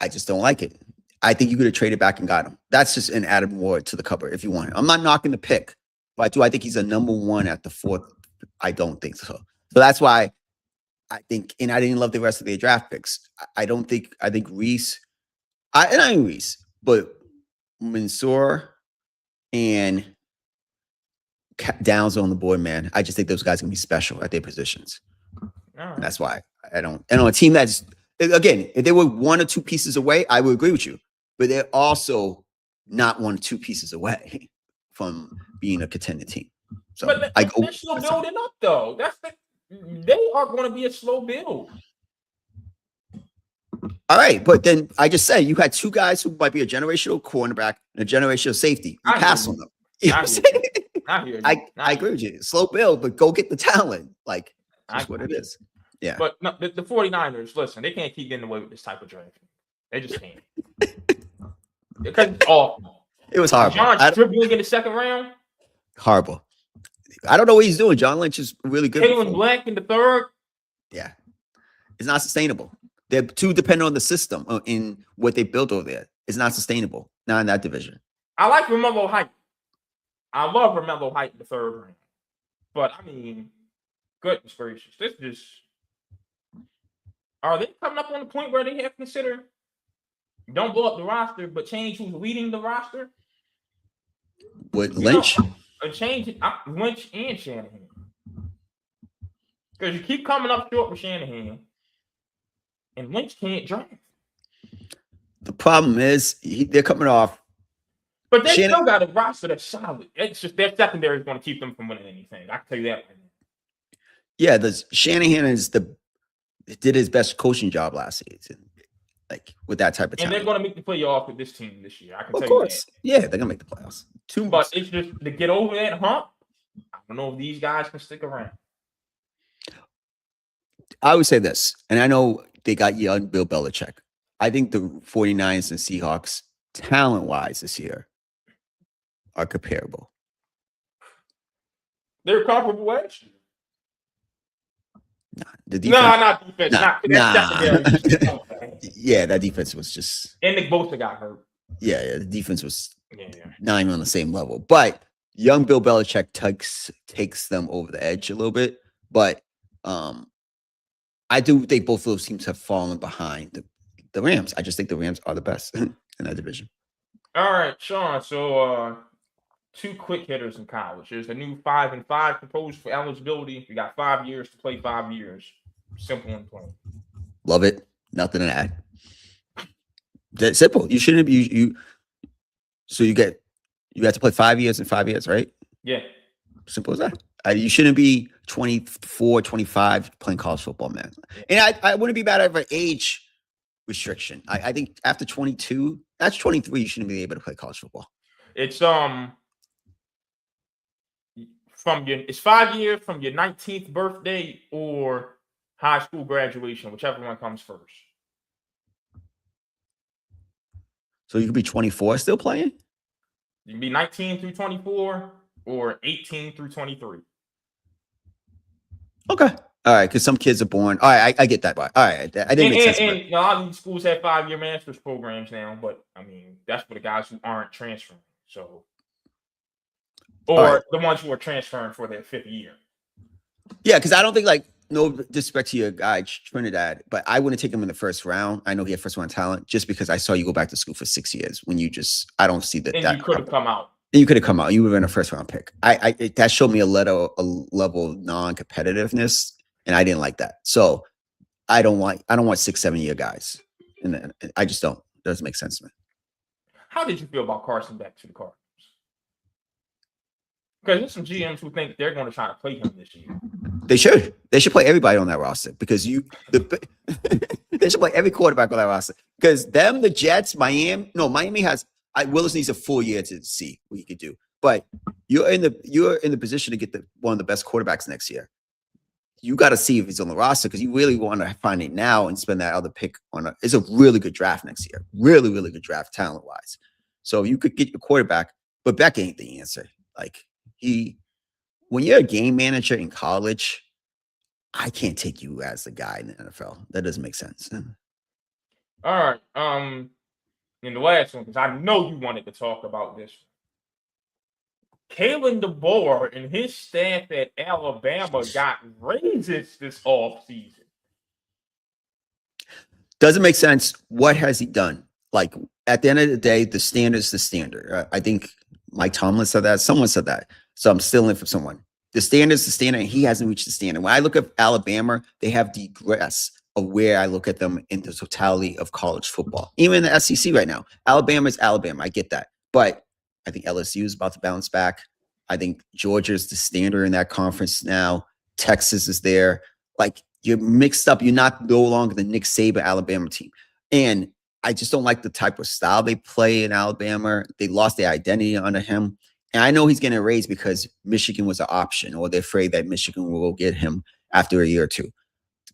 I just don't like it. I think you could have traded back and got him. That's just an Adam Ward to the cupboard if you want him. I'm not knocking the pick, but I think he's a number 1 at the 4th. I don't think so. So that's why I think, and I didn't love the rest of their draft picks. I think Reese, Reese, but Mansour and Downs on the board, man. I just think those guys are going to be special at their positions. Right. That's why I don't. And on a team that's, again, if they were 1 or 2 pieces away, I would agree with you. But they're also not 1 or 2 pieces away from being a contending team. So but they're still building up, though. They are going to be a slow build. All right, but then I just said you had 2 guys who might be a generational cornerback and a generational safety. You pass on them. You know what I'm saying? I agree with you. Slow build, but go get the talent. Like, that's what it is. Yeah. But no, the 49ers, listen, they can't keep getting away with this type of draft. They just can't. Because it's awful. It was horrible. John dribbling in the 2nd round. Horrible. I don't know what he's doing. John Lynch is really good. Kalen Black in the 3rd. Yeah. It's not sustainable. They're too dependent on the system in what they built over there. It's not sustainable. Not in that division. I like Romello Height. I love Romello Height in the 3rd round. But, I mean, goodness gracious. This just Are they coming up on the point where they have to consider don't blow up the roster, but change who's leading the roster? With You know, Lynch, a change Lynch and Shanahan. Because you keep coming up short with Shanahan, and Lynch can't draft. the problem is they're coming off. But they Shannon- still got a roster that's solid. It's just their secondary is going to keep them from winning anything. I can tell you that right now. Yeah, the Shanahan did his best coaching job last season, like with that type of And talent. they're going to make the playoff with this team this year. I can Of tell course, you yeah, they're gonna make the playoffs. that. But it's just to get over that hump. I don't know if these guys can stick around. I would say this, and I know they got young Bill Belichick. I think the 49ers and Seahawks, talent-wise this year, are comparable. They're comparable last year. The No, defense, not defense. Nah, That's secondary. yeah, that defense was just, And Nick Bosa got hurt. yeah, the defense was Yeah. not even on the same level. But young Bill Belichick takes them over the edge a little bit. But I do think both of those teams have fallen behind the Rams. I just think the Rams are the best in that division. All right, Sean. So 2 quick hitters in college. There's a new 5 and 5 proposed for eligibility. You got 5 years to play 5 years. Simple and plain. Love it. Nothing to add. That's simple. You shouldn't be you. So you have to play 5 years and 5 years, right? Yeah. Simple as that. You shouldn't be 24, 25 playing college football, man. And I wouldn't be mad at an age restriction. I think after 22, that's 23, you shouldn't be able to play college football. It's it's 5 years from your 19th birthday or high school graduation, whichever one comes first. So you could be 24 still playing? You can be 19 through 24 or 18 through 23. Okay. All right. Because some kids are born. All right. I get that. All right. I didn't make sense. And a lot of these schools have 5-year master's programs now, but I mean, that's for the guys who aren't transferring. So, or the ones who are transferring for their 5th year. Yeah. Because I don't think, like, no disrespect to your guy, Trinidad, but I wouldn't take him in the first round. I know he had first round talent just because I saw you go back to school for 6 years when you just, I don't see that. And you could have come out. You could have come out. You would have been a first round pick. That showed me a level of non-competitiveness, and I didn't like that. So I don't want 6-7 year guys, and I just don't. It doesn't make sense to me. How did you feel about Carson back to the Cardinals? Because there's some GMs who think they're going to try to play him this year. They should play everybody on that roster because they should play every quarterback on that roster because the Jets, Miami has. Willis needs a full year to see what he could do, but you're in the position to get one of the best quarterbacks next year. You got to see if he's on the roster because you really want to find it now and spend that other pick on it's a really good draft next year. Really, really good draft talent wise. So you could get your quarterback, but Beck ain't the answer. Like when you're a game manager in college, I can't take you as the guy in the NFL. That doesn't make sense. All right. In the last one, because I know you wanted to talk about this. Kalen DeBoer and his staff at Alabama got raises this offseason. Doesn't make sense. What has he done? Like, at the end of the day, the standard's the standard. I think Mike Tomlin said that. Someone said that. So I'm stealing from someone. The standard's the standard, and he hasn't reached the standard. When I look at Alabama, they have digressed of where I look at them in the totality of college football. Even in the SEC right now, Alabama is Alabama. I get that. But I think LSU is about to bounce back. I think Georgia is the standard in that conference now. Texas is there. Like, you're mixed up. You're no longer the Nick Saban Alabama team. And I just don't like the type of style they play in Alabama. They lost their identity under him. And I know he's getting a raise because Michigan was an option, or they're afraid that Michigan will get him after a year or two.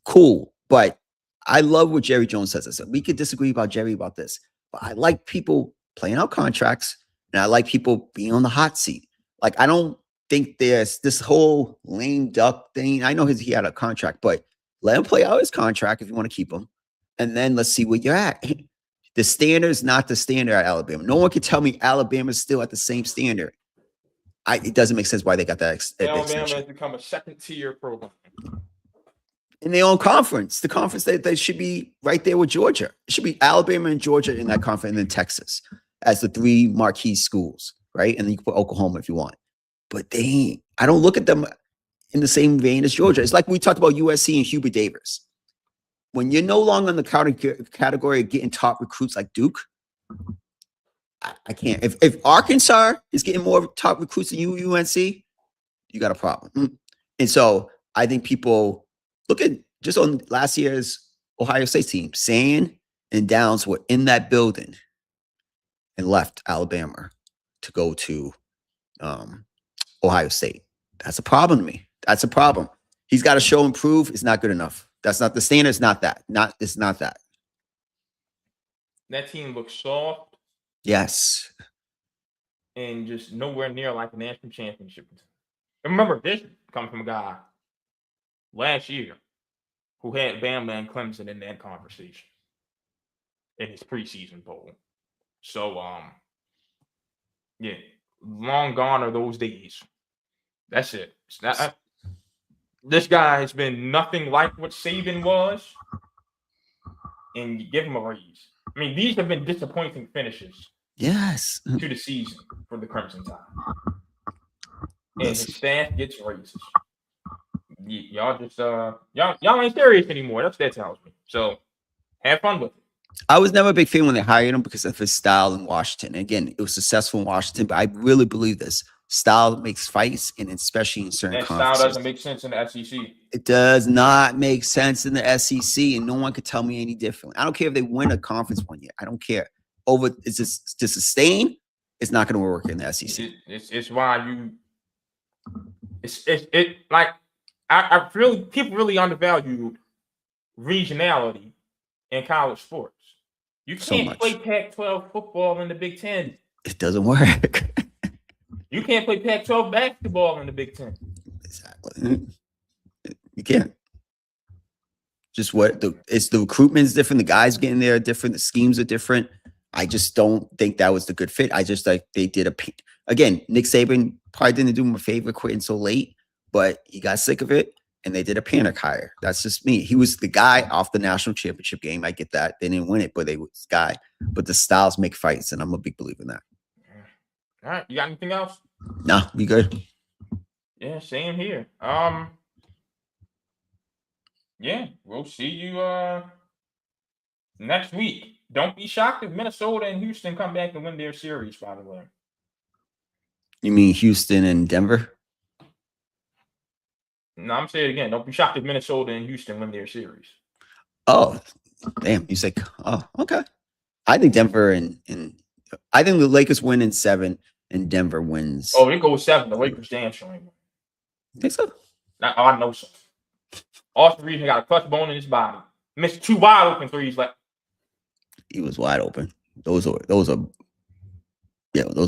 Cool. But I love what Jerry Jones says. We could disagree about Jerry about this, but I like people playing out contracts, and I like people being on the hot seat. Like, I don't think there's this whole lame duck thing. I know he had a contract, but let him play out his contract if you want to keep him, and then let's see where you're at. The standard is not the standard at Alabama. No one can tell me Alabama's still at the same standard. It doesn't make sense why they got that. Alabama has become a second-tier program. in their own conference, the conference that they should be right there with Georgia. It should be Alabama and Georgia in that conference, and then Texas as the three marquee schools, right? And then you can put Oklahoma if you want. But I don't look at them in the same vein as Georgia. It's like we talked about USC and Hubert Davis. When you're no longer in the category of getting top recruits like Duke, I can't. If Arkansas is getting more top recruits than UNC, you got a problem. And so I think people look at just on last year's Ohio State team, Sand and Downs were in that building and left Alabama to go to Ohio State. That's a problem to me. That's a problem. He's got to show and prove. It's not good enough. That's not the standard. It's not that. It's not that. That team looks soft. Yes. And just nowhere near like a national championship. And remember, this comes from a guy last year who had Bama and Clemson in that conversation in his preseason poll. So, yeah, long gone are those days. That's it. This guy has been nothing like what Saban was, and you give him a raise. I mean, these have been disappointing finishes. Yes. To the season for the Crimson Tide. And his staff gets raises. Y'all just y'all ain't serious anymore. That's what that tells me. So have fun with it. I was never a big fan when they hired him because of his style in Washington. Again, it was successful in Washington, but I really believe this. Style makes fights, and especially in certain conferences. Style doesn't make sense in the SEC. It does not make sense in the SEC, and no one could tell me any differently. I don't care if they win a conference one year. I don't care. It's just to sustain, it's not going to work in the SEC. It's why you. It like I feel people really undervalue regionality in college sports. You can't play Pac-12 football in the Big Ten. It doesn't work. You can't play Pac-12 basketball in the Big Ten. Exactly. You can't. Just it's the recruitment is different. The guys getting there are different. The schemes are different. I just don't think that was the good fit. I just like they did again, Nick Saban probably didn't do him a favor quitting so late, but he got sick of it and they did a panic hire. That's just me. He was the guy off the national championship game. I get that. They didn't win it, but they was the guy. But the styles make fights, and I'm a big believer in that. All right. You got anything else? No, we good. Yeah, same here. Yeah, we'll see you next week. Don't be shocked if Minnesota and Houston come back and win their series, by the way. You mean Houston and Denver? No, I'm saying it again. Don't be shocked if Minnesota and Houston win their series. Oh, damn. You say, oh, okay. I think Denver and I think the Lakers win in 7 and Denver wins. Oh, it goes 7. The Lakers damn sure. Think so? I know so. Austin Reeves got a clutch bone in his body. Missed 2 wide open threes. He was wide open. Those are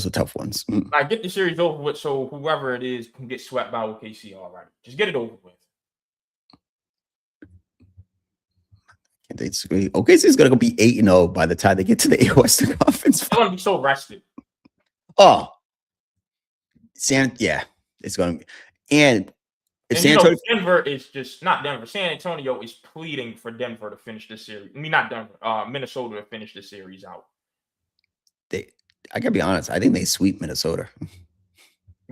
tough ones. I get the series over with, so whoever it is can get swept by OKC already. Just get it over with. Can't they disagree? OKC is gonna go be 8-0 by the time they get to the Western Conference. They're gonna be so rested. Oh, it's gonna be. And if San Antonio, Denver is just not Denver. San Antonio is pleading for Denver to finish this series. I mean, not Denver. Minnesota to finish the series out. I gotta be honest. I think they sweep Minnesota.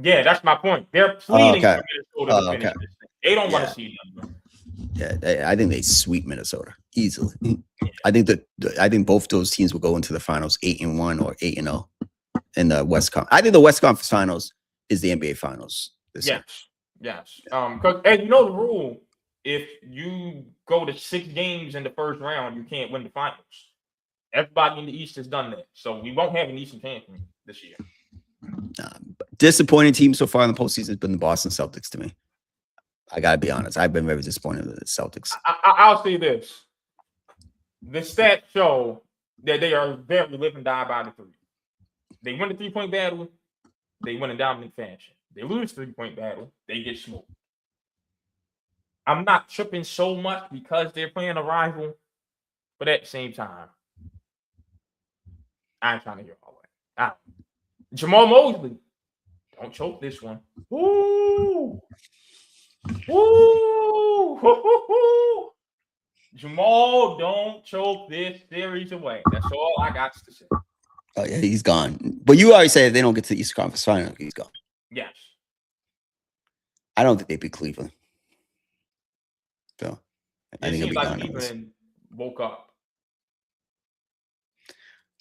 Yeah, that's my point. They're pleading for Minnesota to finish this thing. They don't want to see Denver. Yeah, I think they sweep Minnesota easily. I think both those teams will go into the finals 8-1 or 8-0 in the West Conference. I think the West Conference Finals is the NBA Finals this year. Yes. And you know the rule: if you go to 6 games in the first round, you can't win the finals. Everybody in the East has done that, so we won't have an Eastern champion this year. Disappointing team so far in the postseason has been the Boston Celtics to me. I gotta be honest. I've been very disappointed with the Celtics. I'll say this: the stats show that they are very live and die by the 3. They win the 3-point battle, they win in dominant fashion. They lose 3-point battle, they get smoked. I'm not tripping so much because they're playing a rival, but at the same time, I ain't trying to hear all that. Jamal Mosley, don't choke this one. Ooh. Woo! Hoo-hoo-hoo! Jamal, don't choke this series away. That's all I got to say. Oh yeah, he's gone. But you already said if they don't get to the East Conference Final, he's gone. Yes. I don't think they beat Cleveland. So I It think he'll seems be like gone. Cleveland woke up.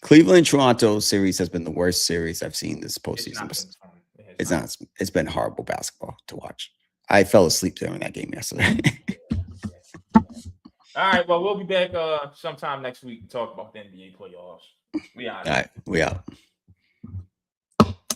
Cleveland Toronto series has been the worst series I've seen this It's not postseason. been fun. It has It's not. It's been horrible basketball to watch. I fell asleep during that game yesterday. All right. Well, we'll be back sometime next week to talk about the NBA playoffs. We out. All right, we out.